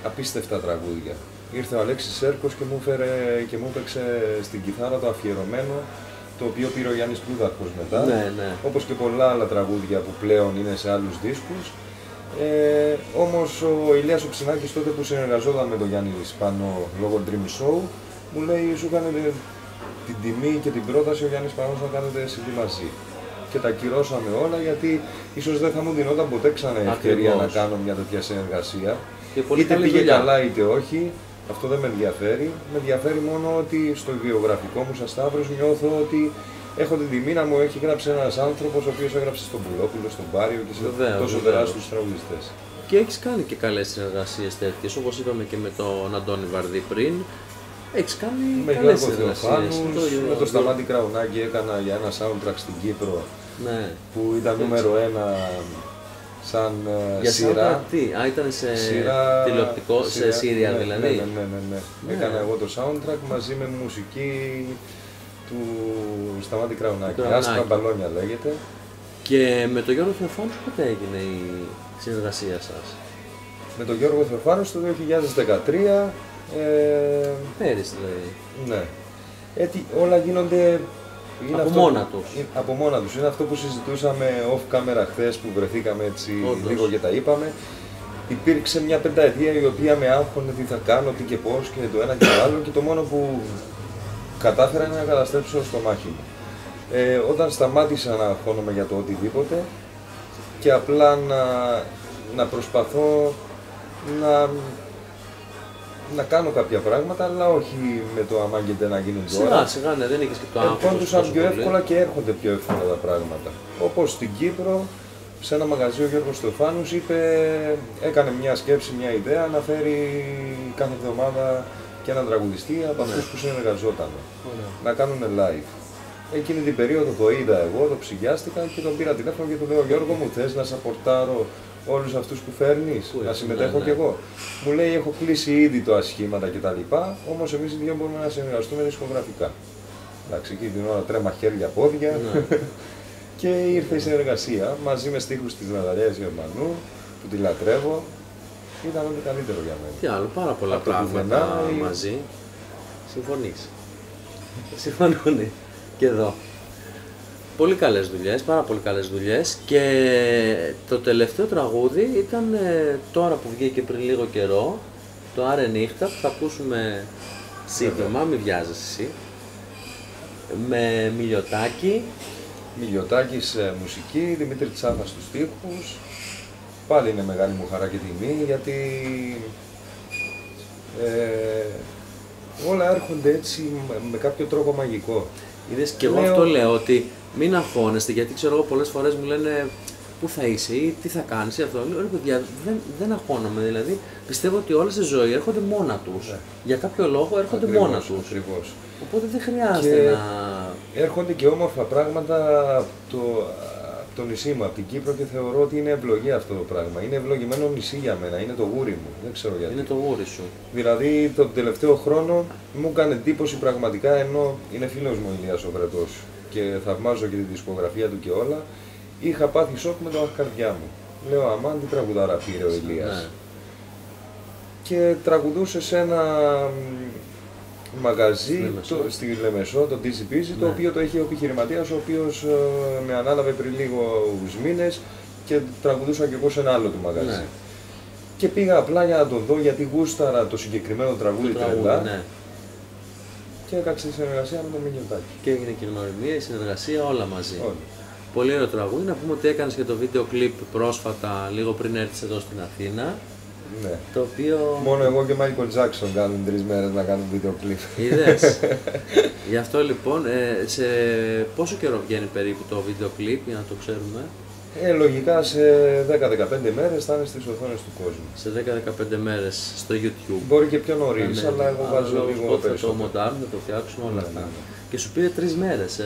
απίστευτα τραγούδια. Ήρθε ο Αλέξης Σέρκος και μου έφερε και μου έπαιξε στην κιθάρα το αφιερωμένο, το οποίο πήρε ο Γιάννης Πλούδαρχος μετά, όπως και πολλά άλλα τραγούδια που πλέον είναι σε άλλους δίσκους. Όμως ο Ηλίας ο Ψινάκης τότε που συνεργαζόταν με τον Γιάννη Σπανό λόγω Dream Show, μου λέει σου κάνετε την τιμή και την πρόταση ο Γιάννης Σπανός να κάνετε CD μαζί. Και τα κυρώσαμε όλα γιατί ίσως δεν θα μου δινόταν ποτέ ξανά ευκαιρία να κάνω μια τέτοια συνεργασία. Είτε πήγε καλά είτε όχι. Αυτό δεν με ενδιαφέρει. Με ενδιαφέρει μόνο ότι στο βιογραφικό μου σαν Σταύρος νιώθω ότι έχω την τιμή να μου έχει γράψει ένας άνθρωπος ο οποίος έγραψε στον Πουλόπουλο, στον Πάριο και σε τόσο τεράστιους τραγουδιστές. Και έχεις κάνει και καλές συνεργασίες τέτοιες, όπως είπαμε και με τον Αντώνη Βαρδί πριν. Έχεις κάνει καλές συνεργασίες. Με τον Σταμάτη Κραουνάκη έκανα για ένα soundtrack στην Κύπρο που ήταν νούμερο 1. Σαν για σειρά. Τι, ήταν σε τηλεοπτικό, σε Σύρια δηλαδή. Ναι. Έκανα εγώ το soundtrack μαζί με μουσική του Σταμάτη Κραουνάκη. Άσπρα μπαλόνια λέγεται. Και με τον Γιώργο Θεοφάνου πότε έγινε η συνεργασία σας? Με τον Γιώργο Θεοφάνου το 2013. Πέρυσι δηλαδή. Ναι. Όλα γίνονται από μόνα τους. Είναι αυτό που συζητούσαμε off camera χθες που βρεθήκαμε έτσι λίγο και τα είπαμε. Υπήρξε μια πενταετία η οποία με άγχωνε τι θα κάνω, τι και πώς και το ένα και το άλλο και το μόνο που κατάφερα είναι να καταστρέψω στο μάχη μου. Όταν σταμάτησα να αγχώνομαι για το οτιδήποτε και απλά να προσπαθώ να κάνω κάποια πράγματα, αλλά όχι με το αμάγκεται να γίνουν τώρα. Σιγά, ναι, δεν είχες και το άγχος. Ερχόντουσαν πιο εύκολα και έρχονται πιο εύκολα τα πράγματα. Όπως στην Κύπρο, σε ένα μαγαζί ο Γιώργος Θεοφάνους έκανε μια σκέψη, μια ιδέα να φέρει κάθε εβδομάδα και έναν τραγουδιστή από αυτούς που συνεργαζόταν. Να κάνουν live. Εκείνη την περίοδο το είδα εγώ, το ψυγιάστηκα και τον πήρα τηλέφωνο και του λέω Γιώργο μου θες να σαπορτάρω όλους αυτούς που φέρνεις, να συμμετέχω κι εγώ. Μου λέει έχω κλείσει ήδη το ασχήματα κτλ. Όμως εμείς οι δύο μπορούμε να συνεργαστούμε δισκογραφικά. Εντάξει, εκεί την ώρα τρέμα χέρια, πόδια και ήρθε η συνεργασία μαζί με στίχους της Ναταλίας Γερμανού που τη λατρεύω. Ήταν ό,τι καλύτερο για μένα. Τι άλλο, πάρα πολλά πράγματα μαζί. Συμφωνείς. Συμφωνούν και εδώ. Πολύ καλές δουλειές, πάρα πολύ καλές δουλειές και το τελευταίο τραγούδι ήταν τώρα που βγήκε πριν λίγο καιρό, το Άρε Νύχτα, που θα ακούσουμε σύντομα, μην βιάζεσαι εσύ, με Μιλιοτάκη. Μιλιοτάκης μουσική, Δημήτρη Τσάφα στους στίχους. Πάλι είναι μεγάλη μου χαρά και τιμή, γιατί όλα έρχονται έτσι με κάποιο τρόπο μαγικό. Είδες, και εγώ αυτό λέω, ότι μην αγχώνεστε, γιατί ξέρω εγώ πολλές φορές μου λένε πού θα είσαι ή τι θα κάνεις ή αυτό. Λέω, ρε παιδιά, δεν αγχώνομαι, δηλαδή πιστεύω ότι όλα στη ζωή έρχονται μόνα τους. Ναι. Για κάποιο λόγο έρχονται μόνα τους. Ακριβώς. Οπότε δεν χρειάζεται και να... Έρχονται και όμορφα πράγματα από το νησί μου, από την Κύπρο, και θεωρώ ότι είναι ευλογία αυτό το πράγμα. Είναι ευλογημένο νησί για μένα, είναι το γούρι μου, δεν ξέρω γιατί. Είναι το γούρι σου. Δηλαδή τον τελευταίο χρόνο μου έκανε εντύπωση πραγματικά, ενώ είναι φίλος μου ο Ηλίας ο Βρετός και θαυμάζω και τη δισκογραφία του και όλα, είχα πάθει σοκ με το «Αχ, καρδιά μου». Λέω, αμάν, τι τραγουδάρα πήρε ο Ηλίας. Ναι. Και τραγουδούσε σε ένα μαγαζί στη Λεμεσό, το Dizzy Busy, το οποίο το είχε ο επιχειρηματίας, ο οποίος με ανάλαβε πριν λίγους μήνες και τραγουδούσα και εγώ σε ένα άλλο του μαγαζί. Ναι. Και πήγα απλά για να τον δω, γιατί γούσταρα το συγκεκριμένο τραγούδι τρελά. Ναι. Και έκατσε τη συνεργασία με τον Μιλιοτάκη. Και έγινε και γνωριμία, η συνεργασία, όλα μαζί. Πολύ ωραίο τραγούδι. Να πούμε ότι έκανες και το βίντεο κλιπ πρόσφατα, λίγο πριν έρθεις εδώ στην Αθήνα. Ναι. Το οποίο... Μόνο εγώ και Μάικλ Τζάκσον κάνουν 3 μέρες να κάνουν βίντεο κλιπ. Είδες. Γι' αυτό λοιπόν, σε πόσο καιρό βγαίνει περίπου το βίντεο κλιπ, για να το ξέρουμε? Λογικά σε 10-15 μέρες θα είναι στις οθόνες του κόσμου. Σε 10-15 μέρες στο YouTube. Μπορεί και πιο νωρίς, αλλά εγώ βάζω λίγο περισσότερο. Θα το μοντάρουν, θα το φτιάξουν όλα αυτά. Ναι. Και σου πήρε 3 μέρες,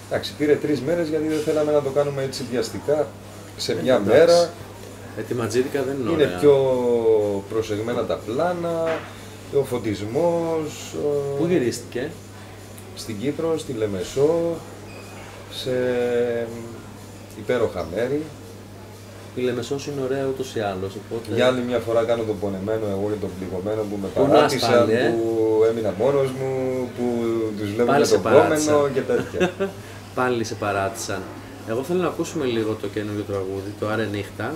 Εντάξει, πήρε 3 μέρες γιατί δεν θέλαμε να το κάνουμε έτσι βιαστικά σε μια μέρα. Τη ματζίδικα δεν είναι ωραία. Είναι πιο προσεγμένα τα πλάνα, ο φωτισμός. Πού γυρίστηκε? Στην Κύπρο, στη Λεμεσό, σε υπέροχα μέρη. Η Λεμεσός είναι ωραία ούτως ή άλλως, οπότε... Για άλλη μια φορά κάνω τον πονεμένο εγώ και τον πληγωμένο που με παράτησαν, που έμεινα μόνος μου, που τους βλέπω με τον κόμενο και τέτοια. Πάλι σε παράτησαν. Εγώ θέλω να ακούσουμε λίγο το καινούργιο τραγούδι, το Άρε Νύχτα,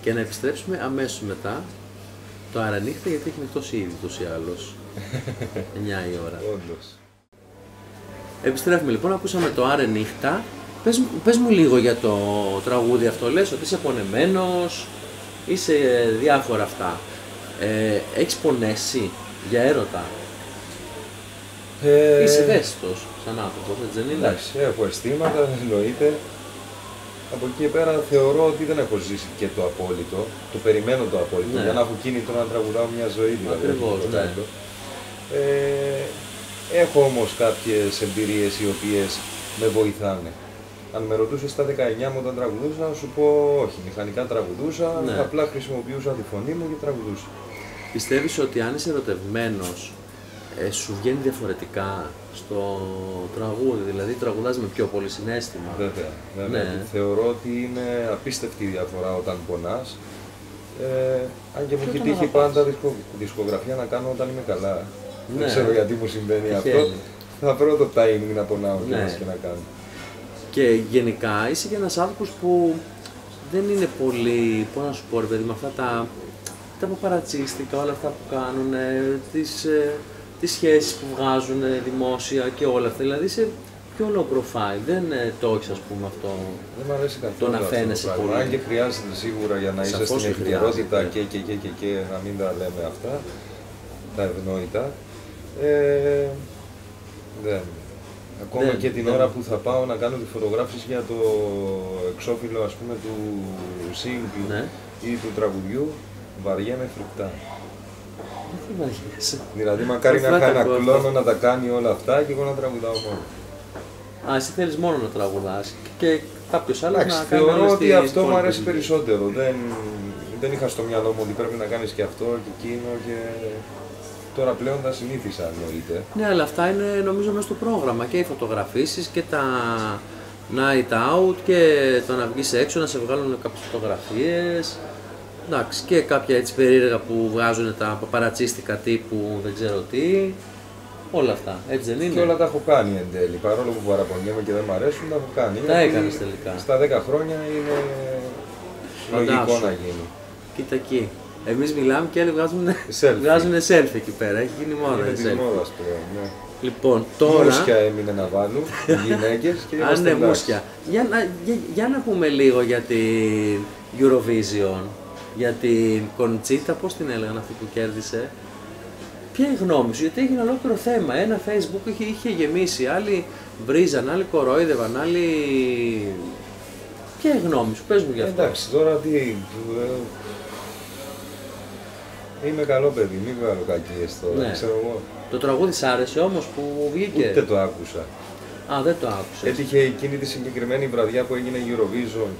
και να επιστρέψουμε αμέσως μετά το Άρε Νύχτα, γιατί έχει νυχτώσει ήδη ούτως ή άλλως. 9 η ώρα. Όντως. Επιστρέφουμε λοιπόν, ακούσαμε το Άρε Νύχτα. Πες μου λίγο για το τραγούδι αυτό, λες ότι είσαι πονεμένος, είσαι διάφορα αυτά. Έχεις πονέσει για έρωτα? Είσαι ευαίσθητος σαν άνθρωπος, έτσι δεν είναι? Εντάξει, έχω αισθήματα, εννοείται. Από εκεί πέρα θεωρώ ότι δεν έχω ζήσει και το απόλυτο, το περιμένω το απόλυτο, για να έχω κίνητρο να τραγουδάω μια ζωή δηλαδή. Ακριβώς, ναι. Έχω όμως κάποιες εμπειρίες οι οποίες με βοηθάνε. Αν με ρωτούσες στα 19 μου όταν τραγουδούσα, να σου πω όχι, μηχανικά τραγουδούσα, απλά χρησιμοποιούσα τη φωνή μου και τραγουδούσα. Πιστεύεις ότι αν είσαι ερωτευμένος, σου βγαίνει διαφορετικά στο τραγούδι, δηλαδή τραγουδάς με πιο πολύ συναίσθημα? Βέβαια, βέβαια. Ναι. Θεωρώ ότι είναι απίστευτη η διαφορά όταν πονάς. Αν και μου έχει τύχει πάντα δισκογραφία να κάνω όταν είμαι καλά. Ναι. Δεν ξέρω γιατί μου συμβαίνει αυτό. Θα βρω το timing να πονάω και να κάνω. Και γενικά είσαι και ένας άνθρωπος που δεν είναι πολύ, πώς να σου πω ρε παιδί, με αυτά τα παπαρατσίστικα, όλα αυτά που κάνουν, τις σχέσεις που βγάζουν δημόσια και όλα αυτά, δηλαδή είσαι πιο low profile, δεν το έχεις ας πούμε αυτό. Δεν μου αρέσει καθόλου το να φαίνεσαι πολύ. Αν και χρειάζεται σίγουρα για να είσαι στην επικαιρότητα και να μην τα λέμε αυτά, τα ευνόητα. Ακόμα και την ώρα που θα πάω να κάνω τη φωτογράφηση για το εξώφυλλο ας πούμε του single ή του τραγουδιού, βαριέμαι φρικτά. Γιατί βαριέσαι? Δηλαδή μακάρι να είχα ένα κλόνο να τα κάνει όλα αυτά και εγώ να τραγουδάω μόνο. Α, εσύ θέλεις μόνο να τραγουδάς και κάποιος άλλος να κάνει? Θεωρώ ότι αυτό μου αρέσει περισσότερο. Δεν είχα στο μυαλό μου ότι πρέπει να κάνεις και αυτό και εκείνο και... Τώρα πλέον τα συνήθισα, εννοείται. Ναι, αλλά αυτά είναι νομίζω μέσα στο πρόγραμμα, και οι φωτογραφίσεις και τα night out και το να βγεις έξω να σε βγάλουν κάποιες φωτογραφίες. Εντάξει, και κάποια έτσι περίεργα που βγάζουν τα παπαρατσίστικα τύπου δεν ξέρω τι. Όλα αυτά, έτσι δεν είναι? Και όλα τα έχω κάνει εν τέλει. Παρόλο που παραπονιέμαι και δεν μου αρέσουν, τα έχω κάνει. Τα έκανες τελικά. Στα 10 χρόνια είναι λογικό να γίνει. Κοίτα εκεί. Εμείς μιλάμε και άλλοι βγάζουν selfie εκεί πέρα. Έχει γίνει μόδα. Είναι της μόδας πλέον, ναι. Λοιπόν, τώρα... Μούσια έμεινε να βάλουν οι γυναίκες και είμαστε ναι, μούσια. Για να πούμε λίγο για την Eurovision, για την Κοντσίτα, πώς την έλεγαν αυτή που κέρδισε. Ποια είναι η γνώμη σου, γιατί έγινε ολόκληρο θέμα. Ένα Facebook είχε γεμίσει, άλλοι βρίζαν, άλλοι κορόιδευαν, άλλοι... Ποια είναι η γνώμη σου, πες μου γι' αυτό. Εντάξει, τώρα τι... Είμαι καλό παιδί, μην βγάλω κακίες τώρα, Ναι. ξέρω εγώ. Το τραγούδι σ' άρεσε όμως που βγήκε? Ούτε το άκουσα. Α, δεν το άκουσες. Έτυχε εκείνη τη συγκεκριμένη βραδιά που έγινε Eurovision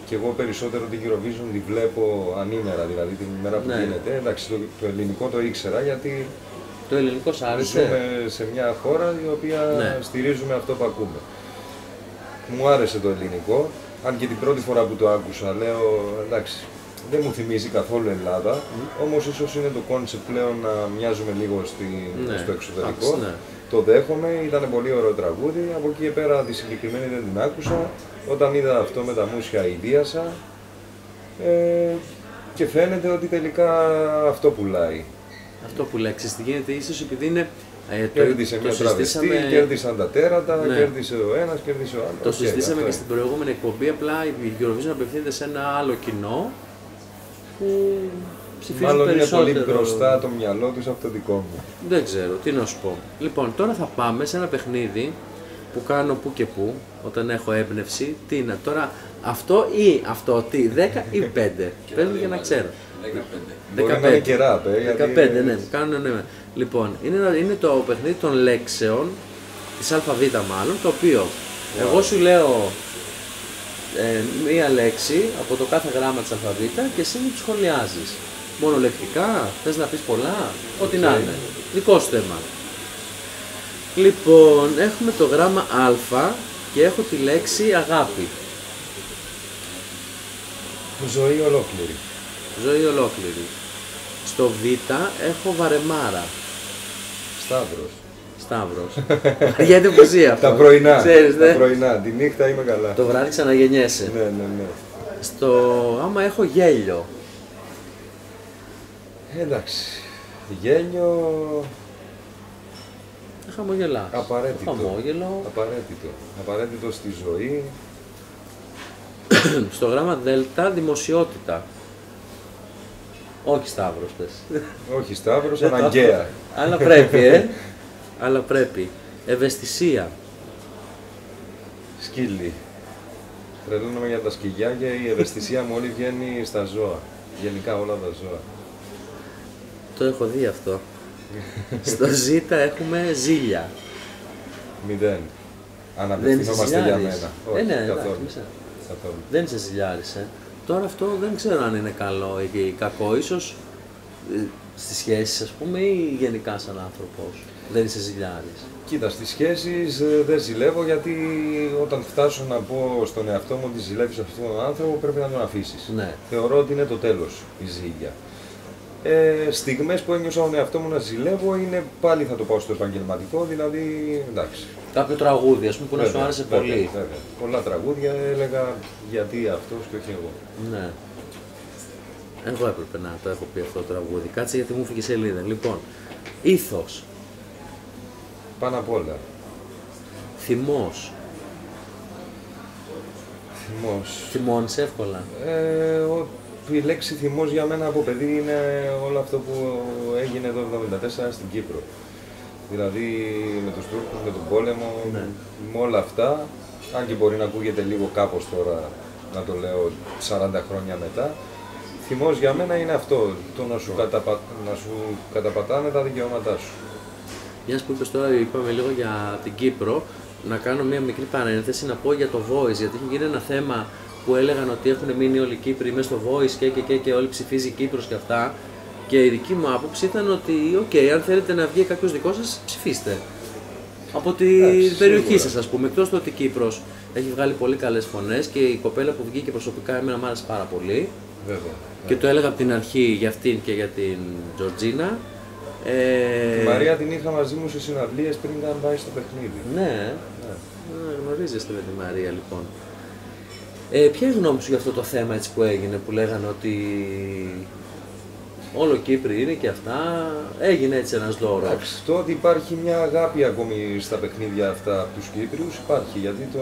και εγώ περισσότερο την Eurovision τη βλέπω ανήμερα, δηλαδή την ημέρα που Ναι. γίνεται. Εντάξει, το ελληνικό το ήξερα γιατί Το ελληνικό σ' άρεσε? ζούμε σε μια χώρα η οποία Ναι. στηρίζουμε αυτό που ακούμε. Μου άρεσε το ελληνικό, αν και την πρώτη φορά που το άκουσα λέω εντάξει, δεν μου θυμίζει καθόλου Ελλάδα, όμως ίσως είναι το κόνσεπτ πλέον να μοιάζουμε λίγο Ναι. στο εξωτερικό. Ναι. Το δέχομαι, ήταν πολύ ωραίο τραγούδι, από εκεί και πέρα τη συγκεκριμένη δεν την άκουσα. Όταν είδα αυτό με τα μουσια ιδίασα και φαίνεται ότι τελικά αυτό πουλάει. Αυτό που λέξεις, τι γίνεται, ίσως επειδή είναι... Κέρδισε μια τραβεστή, κέρδισαν τα τέρατα, Ναι. κέρδισε ο ένας, κέρδισε ο άλλος. Το Οκ, συζητήσαμε αυτό και είναι. στην προηγούμενη εκπομπή, απλά η Eurovision απευθύνεται σε ένα άλλο κοινό που ψηφίζουν Μάλλον είναι περισσότερο. πολύ μπροστά το μυαλό τους από το δικό μου. Δεν ξέρω, τι να σου πω. Λοιπόν, τώρα θα πάμε σε ένα παιχνίδι που κάνω που και που, όταν έχω έμπνευση. Τι είναι τώρα, αυτό ή αυτό, τι, 10 ή 5. Πες μου για να ξέρω. 15. Μπορεί να είναι και ράπ, 15, ναι, κάνουν ναι. Λοιπόν, είναι το παιχνίδι των λέξεων, της ΑΒ μάλλον, το οποίο εγώ σου λέω μία λέξη από το κάθε γράμμα της ΑΒ και εσύ μου τη σχολιάζεις. Μονολεκτικά, θες να πεις πολλά, ό,τι να είναι. Δικό σου θέμα. Λοιπόν, έχουμε το γράμμα Α και έχω τη λέξη αγάπη. Ζωή ολόκληρη. Ζωή ολόκληρη. Στο Β έχω βαρεμάρα. Σταύρος. Σταύρος. Για εντυπωσία αυτό. Τα πρωινά. Ξέρεις, τα ναι. πρωινά. Τη νύχτα είμαι καλά. Το βράδυ ξαναγεννιέσαι. Ναι, ναι, ναι. Στο άμα έχω γέλιο. Εντάξει. Γέλιο. Χαμογελάς. Απαραίτητο. Χαμόγελο. Απαραίτητο. Απαραίτητο στη ζωή. Στο γράμμα Δ δημοσιότητα. Όχι Σταύρος πες. Όχι Σταύρος, αναγκαία. Αλλά πρέπει, Αλλά πρέπει. Ευαισθησία. Σκύλι. Τρελαίνομαι για τα σκυλιά και η ευαισθησία μου όλη βγαίνει στα ζώα. Γενικά όλα τα ζώα. Το έχω δει αυτό. Στο Ζ έχουμε ζήλια. 0. Αν απευθυνόμαστε για ζηλιάρης. μένα. Ναι, Όχι, εντάξει, καθόλου. μισά. Καθόλου. Δεν είσαι ζηλιάρης, Τώρα αυτό δεν ξέρω αν είναι καλό ή κακό. Ίσως στις σχέσεις ας πούμε ή γενικά σαν άνθρωπος. Δεν είσαι ζηλιάρης. Κοίτα, στις σχέσεις δεν ζηλεύω γιατί όταν φτάσω να πω στον εαυτό μου ότι ζηλεύεις αυτόν τον άνθρωπο πρέπει να τον αφήσεις. Ναι. Θεωρώ ότι είναι το τέλος η ζήλια. Στιγμές που ένιωσα τον εαυτό μου να ζηλεύω είναι πάλι θα το πάω στο επαγγελματικό, δηλαδή εντάξει. Κάποιο τραγούδι ας πούμε που να σου άρεσε πολύ. Βέβαια. Πολλά τραγούδια έλεγα γιατί αυτός και όχι εγώ. Ναι. Εγώ έπρεπε να το έχω πει αυτό το τραγούδι. Κάτσε γιατί μου φύγει σελίδα. Λοιπόν, ήθος. Πάνω απ' όλα. Θυμός. Θυμός. Θυμώνεις εύκολα. Η λέξη θυμός για μένα από παιδί είναι όλο αυτό που έγινε το 1974 στην Κύπρο. Δηλαδή με τους Τούρκους, με τον πόλεμο, Ναι. με όλα αυτά, αν και μπορεί να ακούγεται λίγο κάπως τώρα να το λέω 40 χρόνια μετά, θυμός για μένα είναι αυτό, το να σου καταπατάνε τα δικαιώματά σου. Μιας που είπες τώρα, είπαμε λίγο για την Κύπρο, να κάνω μια μικρή παρένθεση να πω για το Voice, γιατί είχε γίνει ένα θέμα που έλεγαν ότι έχουν μείνει όλοι οι Κύπροι μέσα στο Voice και όλοι ψηφίζει Κύπρος και αυτά. Και η δική μου άποψη ήταν ότι, αν θέλετε να βγει κάποιος δικός σας, ψηφίστε. Από την περιοχή σίγουρα. σας, ας πούμε. Εκτός το ότι η Κύπρος έχει βγάλει πολύ καλές φωνές και η κοπέλα που βγήκε προσωπικά εμένα μου άρεσε πάρα πολύ. Βέβαια. Και το έλεγα από την αρχή για αυτήν και για την Τζορτζίνα. Τη Μαρία την είχα μαζί μου σε συναυλίες πριν καν πάει στο παιχνίδι. Ναι, γνωρίζεστε με τη Μαρία λοιπόν. Ποια είναι η γνώμη σου για αυτό το θέμα έτσι που έγινε, που λέγανε ότι όλο Κύπροι είναι και αυτά, έγινε έτσι ένας δώρος. Το ότι υπάρχει μια αγάπη ακόμη στα παιχνίδια αυτά από τους Κύπριους υπάρχει, γιατί το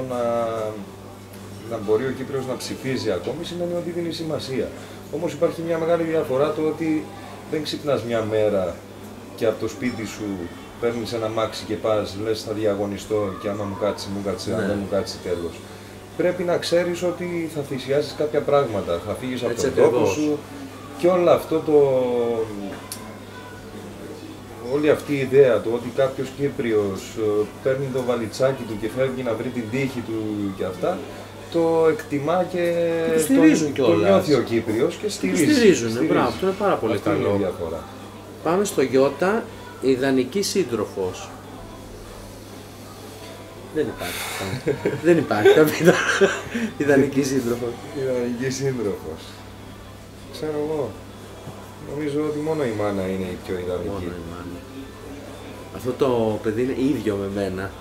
να μπορεί ο Κύπριος να ψηφίζει ακόμη σημαίνει ότι δίνει σημασία. Όμως υπάρχει μια μεγάλη διαφορά το ότι δεν ξυπνάς μια μέρα και από το σπίτι σου παίρνεις ένα μάξι και πας, λες θα διαγωνιστώ και άμα μου κάτσει, μου κάτσει, αν δεν μου κάτσει τέλος. Πρέπει να ξέρεις ότι θα θυσιάσεις κάποια πράγματα, θα φύγεις από τον τόπο σου και όλο αυτό όλη αυτή η ιδέα του ότι κάποιος Κύπριος παίρνει το βαλιτσάκι του και φεύγει να βρει την τύχη του και αυτά, το εκτιμά και το νιώθει ο Κύπριος και στηρίζουν. Μπράβο, αυτό είναι πάρα πολύ καλό. Πάμε στο Ιώτα, ιδανική σύντροφος. Δεν υπάρχει. Δεν υπάρχει κάποια ιδανική σύντροφος. Ιδανική σύντροφος. Ξέρω εγώ. Νομίζω ότι μόνο η μάνα είναι η πιο ιδανική. Μόνο η μάνα. Αυτό το παιδί είναι ίδιο με μένα.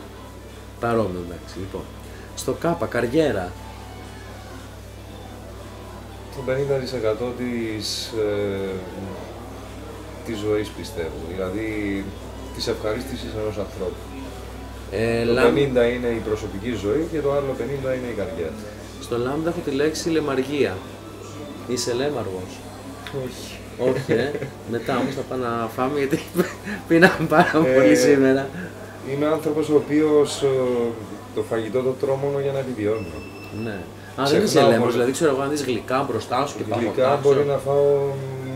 Παρόμοιο εντάξει. Λοιπόν. Στο Κάπα, καριέρα. Το 50% της ζωής πιστεύω. Δηλαδή της ευχαρίστησης ενός ανθρώπου. Το 50 είναι η προσωπική ζωή και το άλλο 50 είναι η καριέρα. Στο Λάμδα έχω τη λέξη λεμαργία. Είσαι λέμαργος? Όχι. Όχι, μετά όμως θα πάμε να φάμε γιατί πίναμε πάρα πολύ σήμερα. Είμαι άνθρωπος ο οποίος το φαγητό το τρώω μόνο για να επιβιώνω. Ναι. Δεν είσαι λέμαργος, δηλαδή ξέρω εγώ αν δεις γλυκά μπροστά σου και πάνω. Γλυκά μπορεί να φάω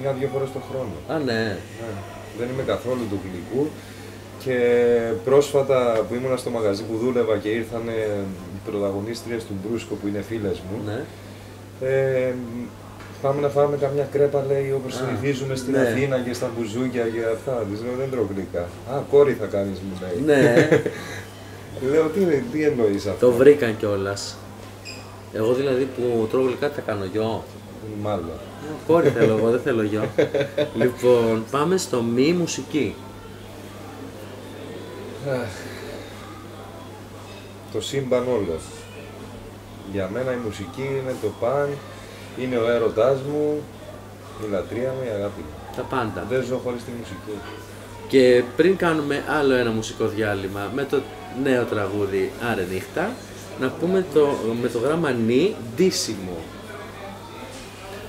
μια-δυο φορές το χρόνο. Ναι. Δεν είμαι καθόλου του γλυκού. Και πρόσφατα που ήμουνα στο μαγαζί που δούλευα και ήρθαν οι πρωταγωνίστριες του Μπρούσκο που είναι φίλες μου, ναι. Πάμε να φάμε καμιά κρέπα, λέει, όπως συνηθίζουμε στην Αθήνα και στα μπουζούκια και αυτά. Της λέω, δεν τρώω γλυκά. Κόρη θα κάνεις, μου λέει. Ναι. Λέω, τι εννοείς αυτό? Το βρήκαν κιόλας. Εγώ δηλαδή που τρώω γλυκά τι θα κάνω, γιο? Μάλλον. Κόρη θέλω εγώ, δεν θέλω γιο. Λοιπόν, πάμε στο μη μουσική. Το σύμπαν όλο. Για μένα η μουσική είναι το παν, είναι ο έρωτάς μου, η λατρεία μου, η αγάπη μου. Τα πάντα. Δεν ζω χωρίς τη μουσική. Και πριν κάνουμε άλλο ένα μουσικό διάλειμμα με το νέο τραγούδι Άρε Νύχτα, να πούμε με το γράμμα νι, ντύσιμο.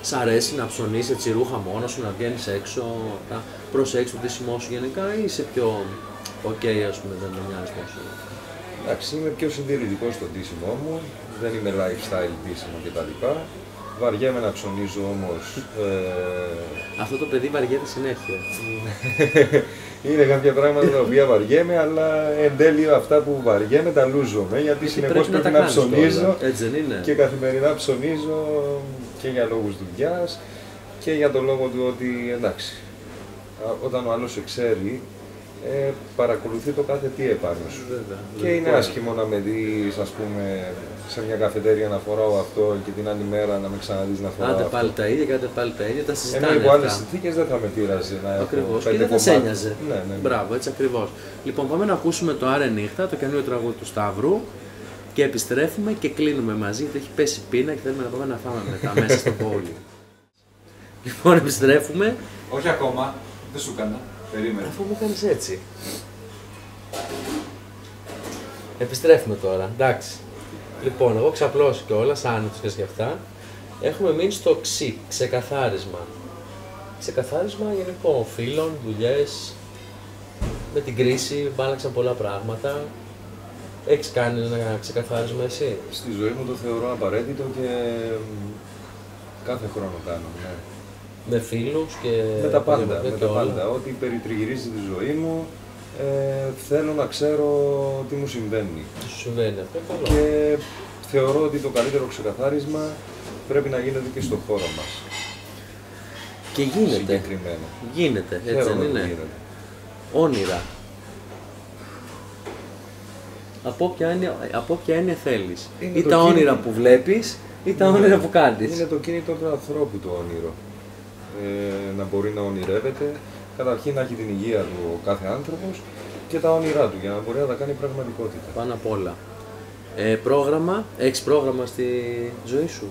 Σ' αρέσει να ψωνίσεις έτσι ρούχα μόνος σου, να βγαίνεις έξω, να προσέξεις το ντύσιμό σου γενικά ή είσαι πιο ας πούμε, δεν με μοιάζει τόσο? Εντάξει, είμαι πιο συντηρητικός στο ντύσιμό μου, δεν είμαι lifestyle ντύσιμο κτλ. Βαριέμαι να ψωνίζω όμως. Αυτό το παιδί βαριέται συνέχεια. Είναι κάποια πράγματα τα οποία βαριέμαι, αλλά εν τέλει αυτά που βαριέμαι τα λούζομαι, γιατί συνεχώς πρέπει να ψωνίζω και καθημερινά ψωνίζω και για λόγους δουλειάς και για το λόγο του ότι εντάξει, όταν ο άλλος σε ξέρει, παρακολουθεί το κάθε τι επάνω σου. Και είναι άσχημο να με δεις, ας πούμε, σε μια καφετέρια να φοράω αυτό και την άλλη μέρα να με ξαναδείς να φοράω αυτό. Άντε πάλι τα ίδια, κάντε πάλι τα ίδια, τα συζητάνε. Ενώ υπό άλλες συνθήκες δεν θα με πείραζε να έχω ακριβώς, πέντε και δεν θα ένοιαζε. Ναι. Μπράβο, έτσι ακριβώς. Λοιπόν, πάμε να ακούσουμε το Άρε Νύχτα, το καινούριο τραγούδι του Σταύρου και επιστρέφουμε και κλείνουμε μαζί γιατί έχει πέσει πείνα και θέλουμε να πάμε να φάμε μετά μέσα στο πόλι. Λοιπόν, επιστρέφουμε. Όχι ακόμα, δεν σου έκανα. Περίμενε. Αφού μου κάνεις έτσι. Επιστρέφουμε τώρα, εντάξει. Λοιπόν, εγώ ξαπλώσω κιόλας, άνετος και αυτά. Έχουμε μείνει στο ξεκαθάρισμα. Ξεκαθάρισμα γενικό, φίλων, δουλειές. Με την κρίση άλλαξαν πολλά πράγματα. Έχεις κάνει ένα ξεκαθάρισμα εσύ? Στη ζωή μου το θεωρώ απαραίτητο και κάθε χρόνο κάνω. Ναι. Με φίλους και... Με τα πάντα, Ό,τι περιτριγυρίζει τη ζωή μου, θέλω να ξέρω τι μου συμβαίνει. Τι σου συμβαίνει, αυτό είναι καλό. Και θεωρώ ότι το καλύτερο ξεκαθάρισμα πρέπει να γίνεται και στον χώρο μας. Και γίνεται. Συγκεκριμένα. Γίνεται, έτσι δεν είναι? Γίνεται. Όνειρα. Από ποια έννοια θέλεις? Ή τα όνειρα που βλέπεις ή τα όνειρα που κάνεις? Είναι το κίνητο του ανθρώπου το όνειρο. Να μπορεί να ονειρεύεται. Καταρχήν να έχει την υγεία του ο κάθε άνθρωπος και τα όνειρά του για να μπορεί να τα κάνει πραγματικότητα. Πάνω απ' όλα. Πρόγραμμα, έχεις πρόγραμμα στη ζωή σου?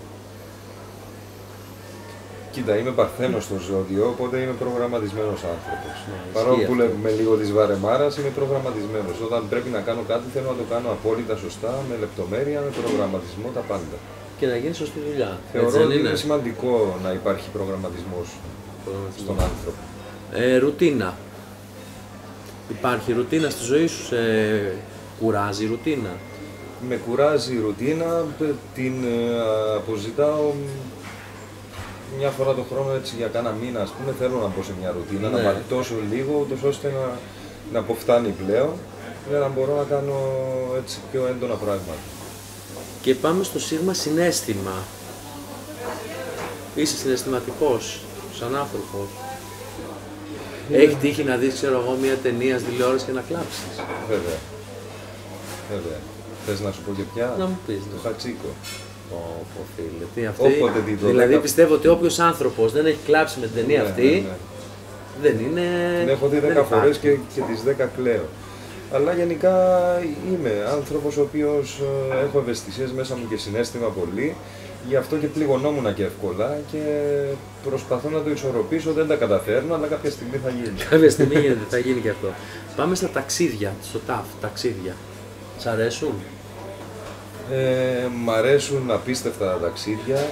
Κοίτα, είμαι παρθένος στο ζώδιο, οπότε είμαι προγραμματισμένος άνθρωπος. Ναι, Παρόλο ισχύει που αυτό. βλέπουμε λίγο της βαρεμάρας, είμαι προγραμματισμένος. Όταν πρέπει να κάνω κάτι, θέλω να το κάνω απόλυτα σωστά, με λεπτομέρεια, με προγραμματισμό, τα πάντα. Και να γίνει σωστή δουλειά. Θεωρώ δεν ότι είναι? είναι σημαντικό να υπάρχει προγραμματισμός στον άνθρωπο. Ρουτίνα. Υπάρχει ρουτίνα στη ζωή σου? Σε κουράζει η ρουτίνα? Με κουράζει η ρουτίνα, την αποζητάω μια φορά το χρόνο, έτσι για κάνα μήνα, ας πούμε, θέλω να μπω σε μια ρουτίνα, Ναι. να βαλτώσω λίγο, ούτως ώστε να αποφτάνει πλέον, για να μπορώ να κάνω έτσι πιο έντονα πράγματα. Και πάμε στο σίγμα συναίσθημα. Είσαι συναισθηματικός σαν άνθρωπος? Έχει τύχει να δεις, ξέρω εγώ, μια ταινία στη τηλεόραση και να κλάψεις? Βέβαια. Βέβαια. Θες να σου πω και ποια? Να μου πεις. Το Χατσίκο. Πω φίλε, τι αυτή. Όποτε την δω, Δηλαδή 10. πιστεύω ότι όποιος άνθρωπος δεν έχει κλάψει με την ταινία Ναι, αυτή, ναι. δεν είναι... Την έχω δει 10 δεν φορές υπάρχει. και τις 10 κλαίω. Αλλά γενικά είμαι άνθρωπος ο οποίος έχω ευαισθησίες μέσα μου και συναίσθημα πολύ. Γι' αυτό και πληγωνόμουν και εύκολα και προσπαθώ να το ισορροπήσω, δεν τα καταφέρνω, αλλά κάποια στιγμή θα γίνει. Κάποια στιγμή γίνεται, θα γίνει και αυτό. Πάμε στα ταξίδια, στο ΤΑΦ, ταξίδια. Σ' αρέσουν? Μ' αρέσουν απίστευτα τα ταξίδια.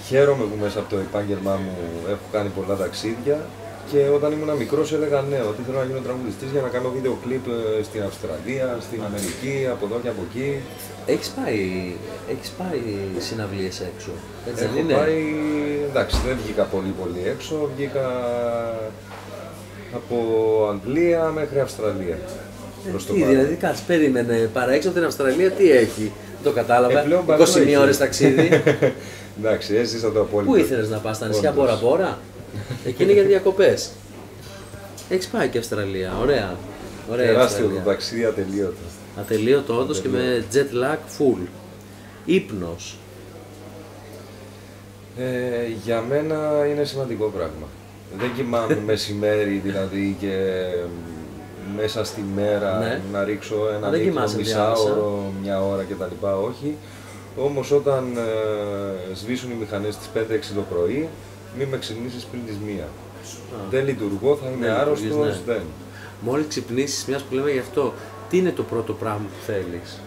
Χαίρομαι που μέσα από το επάγγελμά μου έχω κάνει πολλά ταξίδια. Και όταν ήμουν μικρός έλεγα ναι, ότι θέλω να γίνω τραγουδιστής για να κάνω βίντεο κλιπ στην Αυστραλία, στην Αμερική, από εδώ και από εκεί. Έχεις πάει συναυλίες έξω, έτσι δεν Έχω είναι? πάει, εντάξει, δεν βγήκα πολύ έξω, βγήκα από Αγγλία μέχρι Αυστραλία. Προς το Τι, παρόν. δηλαδή κάτσε, περίμενε, παρά έξω από την Αυστραλία τι έχει? Δεν το κατάλαβα, πλέον 21 παντού έχει. ώρες ταξίδι. Εντάξει, έζησα το απόλυτο. Πού ήθελες να πας, στα νησιά Όντως. Μπόρα Μπόρα? Εκεί είναι για διακοπές. Έχεις πάει και Αυστραλία, ωραία. Ωραία η Τεράστιο το Αυστραλία. ταξίδι, ατελείωτο. Ατελείωτο όντως και με jet lag full. Ύπνος. Για μένα είναι σημαντικό πράγμα. Δεν κοιμάμαι μεσημέρι δηλαδή και μέσα στη μέρα Ναι. να ρίξω ένα δεν ύπνο κοιμάσαι μισάωρο, μια ώρα κτλ. Όχι. Όμως όταν σβήσουν οι μηχανές στις 5-6 το πρωί, μην με ξυπνήσεις πριν τις 1. Δεν λειτουργώ, θα είμαι Δεν άρρωστος, λειτουργείς, ναι. δεν. Μόλις ξυπνήσεις, μιας που λέμε γι' αυτό, τι είναι το πρώτο πράγμα που θέλεις?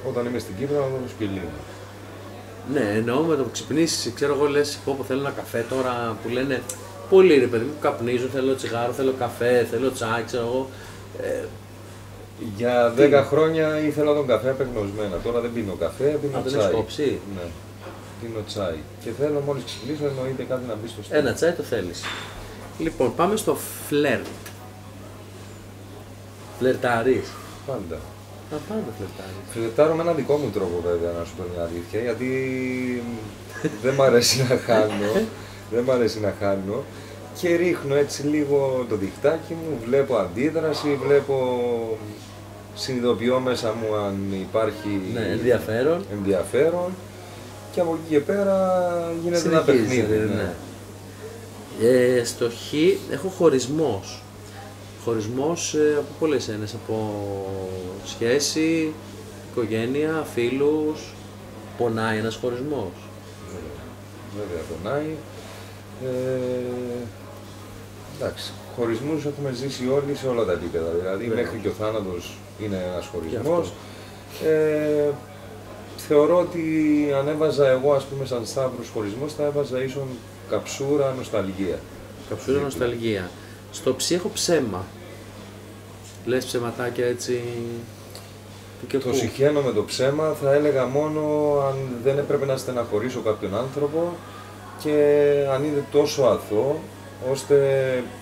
Όταν είμαι στην Κύπρο, να δω το σκυλί μου. Ναι, εννοώ με το που ξυπνήσεις, ξέρω εγώ, λες πω θέλω ένα καφέ τώρα που λένε πολλοί ρε παιδί μου που καπνίζουν, θέλω τσιγάρο, θέλω καφέ, θέλω τσάι, ξέρω εγώ. Για 10 χρόνια ήθελα τον καφέ απεγνωσμένα. Τώρα δεν πίνω καφέ, πίνω τον τσάι. έχεις κόψει? Ναι, πίνω τσάι. Και θέλω μόλις ξυπνήσω εννοείται κάτι να μπει στο στόμα. Ένα τσάι το θέλεις. Λοιπόν, πάμε στο φλερτ. Φλερτάρεις? Πάντα. Πάντα φλερτάρεις. Φλερτάρω με έναν δικό μου τρόπο βέβαια, να σου πω την αλήθεια, γιατί δεν μ' αρέσει να χάνω. Δεν μ' αρέσει να χάνω. Και ρίχνω έτσι λίγο το διχτάκι μου, βλέπω αντίδραση, συνειδητοποιώ μέσα μου αν υπάρχει Ναι, ενδιαφέρον και από εκεί και πέρα γίνεται ένα συνεχίζεις, παιχνίδι. ναι. Στο Χ έχω χωρισμός. Χωρισμός από πολλές έννοιες, από σχέση, οικογένεια, φίλους. Πονάει ένας χωρισμός? Βέβαια, πονάει. Εντάξει, χωρισμούς έχουμε ζήσει όλοι σε όλα τα επίπεδα. Δηλαδή, Βέβαια. μέχρι και ο θάνατος είναι ένας Και χωρισμός. Θεωρώ ότι αν έβαζα εγώ, ας πούμε, σαν Σταύρος χωρισμός, θα έβαζα ίσον καψούρα, νοσταλγία. Καψούρα, νοσταλγία. Στο Ψ έχω ψέμα. Λες ψεματάκια έτσι που και Το πού. συχαίνω με το ψέμα, θα έλεγα μόνο αν δεν έπρεπε να στεναχωρήσω κάποιον άνθρωπο και αν είναι τόσο αθώο, ώστε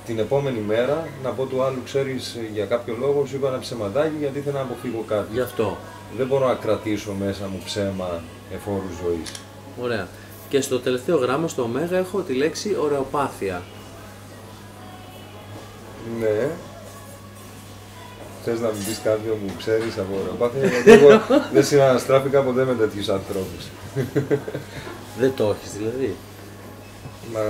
την επόμενη μέρα να πω του άλλου, ξέρεις, για κάποιο λόγο σου είπα ένα ψεματάκι γιατί ήθελα να αποφύγω κάτι. Γι' αυτό. Δεν μπορώ να κρατήσω μέσα μου ψέμα εφόρου ζωής. Ωραία. Και στο τελευταίο γράμμα, στο ω, έχω τη λέξη ωρεοπάθεια. Ναι. Θες να μου πεις κάποιον που ξέρεις από ωρεοπάθεια, γιατί εγώ δεν συναναστράφηκα ποτέ με τέτοιους ανθρώπους. Δεν το έχεις δηλαδή? να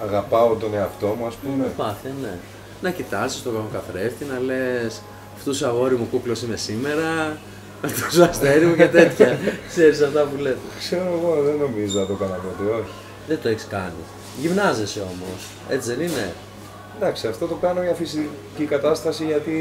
αγαπάω τον εαυτό μου, ας πούμε. Πάθη, ναι. Να κοιτάσεις τον καθρέφτη, να λες αυτούς αγόρι μου κούκλος είμαι σήμερα, αυτούς αστέρι μου και τέτοια. Ξέρεις αυτά που λέτε. Ξέρω εγώ, δεν νομίζω να το έκανα ποτέ, όχι. Δεν το έχεις κάνει. Γυμνάζεσαι όμως, έτσι δεν είναι? Εντάξει, αυτό το κάνω για φυσική κατάσταση γιατί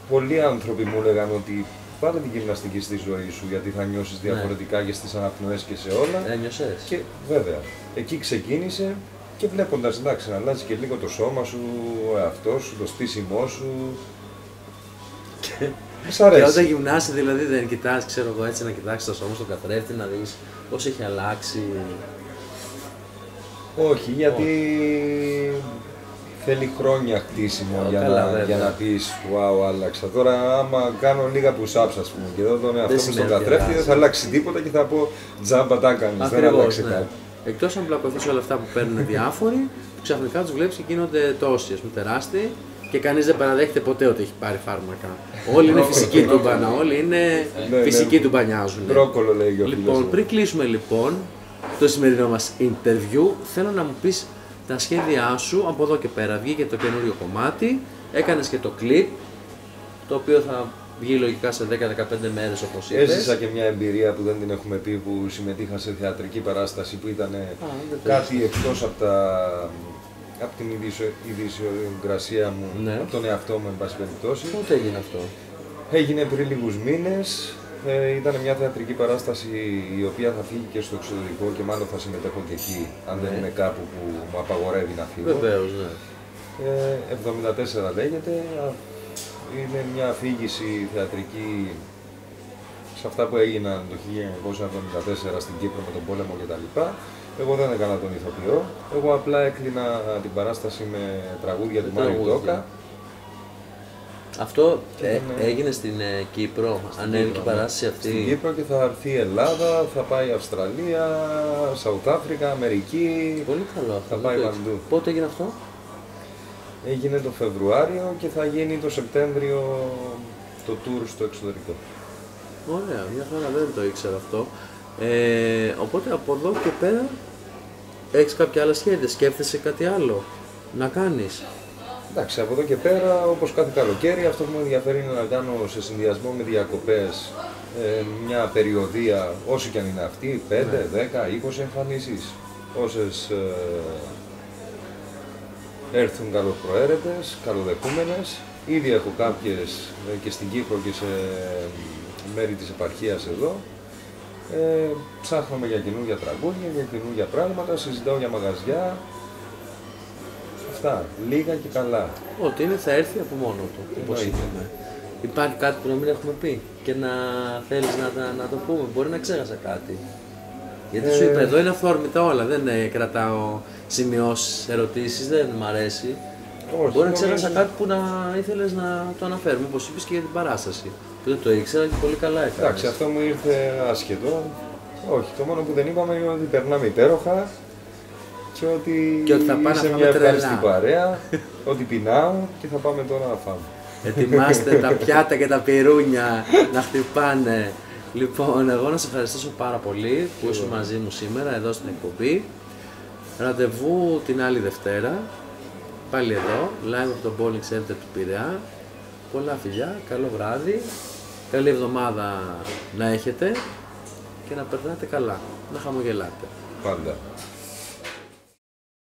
πολλοί άνθρωποι μου έλεγαν ότι πάρε την γυμναστική στη ζωή σου γιατί θα νιώσεις διαφορετικά και στις αναπνοές και σε όλα. Ένιωσες. Και βέβαια, εκεί ξεκίνησε και βλέποντας, εντάξει, να αλλάζει και λίγο το σώμα σου, ο εαυτός σου, το στήσιμό σου. Μ' αρέσει. Και όταν γυμνάσαι δηλαδή δεν κοιτάς, ξέρω εγώ, έτσι να κοιτάξεις το σώμα στον καθρέφτη, να δεις πώς έχει αλλάξει? Όχι, γιατί θέλει χρόνια χτίσιμο για να πεις wow, άλλαξα. Τώρα άμα κάνω λίγα push-ups ας πούμε και εδώ τον εαυτό μου στον καθρέφτη δεν θα αλλάξει τίποτα και θα πω τζάμπα τα κάνεις, δεν άλλαξε κάτι. Εκτός αν πλακωθείς όλα αυτά που παίρνουν διάφοροι, που ξαφνικά τους βλέπεις και γίνονται τόσοι, ας πούμε, τεράστιοι και κανείς δεν παραδέχεται ποτέ ότι έχει πάρει φάρμακα. Όλοι είναι φυσικοί του μπανά, όλοι είναι φυσικοί του μπανιάζουν. Μπρόκολο λέει ο φίλος. Λοιπόν, πριν κλείσουμε λοιπόν το σημερινό μας interview, θέλω να μου πεις τα σχέδιά σου από εδώ και πέρα. Βγήκε το καινούριο κομμάτι, έκανες και το κλιπ, το οποίο θα βγει λογικά σε 10-15 μέρες όπως είπες. Έζησα και μια εμπειρία που δεν την έχουμε πει, που συμμετείχα σε θεατρική παράσταση που ήταν κάτι εκτός από την ιδιοσυγκρασία μου, από τον εαυτό μου εν πάση περιπτώσει. Πότε έγινε αυτό? Έγινε πριν λίγους μήνες. Ήταν μια θεατρική παράσταση η οποία θα φύγει και στο εξωτερικό και μάλλον θα συμμετέχω και εκεί, αν δεν είναι κάπου που μου απαγορεύει να φύγω. Βεβαίως, ναι. 74 λέγεται. Είναι μια αφήγηση θεατρική σε αυτά που έγιναν το 1974 στην Κύπρο με τον πόλεμο κτλ. Εγώ δεν έκανα τον ηθοποιό. Εγώ απλά έκλεινα την παράσταση με τραγούδια του Μάριου Τόκα. Αυτό έγινε στην Κύπρο, ανέβηκε η παράσταση αυτή? Στην Κύπρο και θα έρθει η Ελλάδα, θα πάει Αυστραλία, South Africa, Αμερική. Πολύ καλό αυτό. Θα πάει παντού. Πότε έγινε αυτό? Έγινε το Φεβρουάριο και θα γίνει το Σεπτέμβριο το tour στο εξωτερικό. Ωραία, μια φορά δεν το ήξερα αυτό. Οπότε από εδώ και πέρα έχεις κάποια άλλα σχέδια, σκέφτεσαι κάτι άλλο να κάνεις? Εντάξει, από εδώ και πέρα, όπως κάθε καλοκαίρι, αυτό που με ενδιαφέρει είναι να κάνω σε συνδυασμό με διακοπές μια περιοδία, όσο και αν είναι αυτή, 5, 10, 20 εμφανίσεις. Όσες έρθουν καλοπροαίρετες, καλοδεχούμενες. Ήδη έχω κάποιες και στην Κύπρο και σε μέρη της επαρχίας εδώ. Ψάχνουμε για καινούργια τραγούδια, για καινούργια πράγματα, συζητάω για μαγαζιά. Αυτά, λίγα και καλά. Ό,τι είναι θα έρθει από μόνο του, όπως είπαμε. Υπάρχει κάτι που να μην έχουμε πει και να θέλεις να το πούμε? Μπορεί να ξέχασα κάτι. Γιατί σου είπα, εδώ είναι αυθόρμητα όλα, δεν κρατάω σημειώσεις, ερωτήσεις, δεν μ' αρέσει. Μπορεί να ξέχασα κάτι που να ήθελες να το αναφέρουμε, όπως είπες και για την παράσταση. Που δεν το ήξερα και πολύ καλά έκανες. Εντάξει, αυτό μου ήρθε άσχετο. Όχι, το μόνο που δεν είπαμε είναι ότι περνάμε υπέροχα και ότι θα πάνε είσαι μια ευχάριστη παρέα, ότι πεινάω και θα πάμε τώρα να φάμε. Ετοιμάστε τα πιάτα και τα πυρούνια να χτυπάνε. Λοιπόν, εγώ να σε ευχαριστήσω πάρα πολύ που ήσουν μαζί μου σήμερα εδώ στην εκπομπή. Ραντεβού την άλλη Δευτέρα, πάλι εδώ, live από το Bowling Center του Πειραιά. Πολλά φιλιά, καλό βράδυ, καλή εβδομάδα να έχετε και να περνάτε καλά, να χαμογελάτε. Πάντα.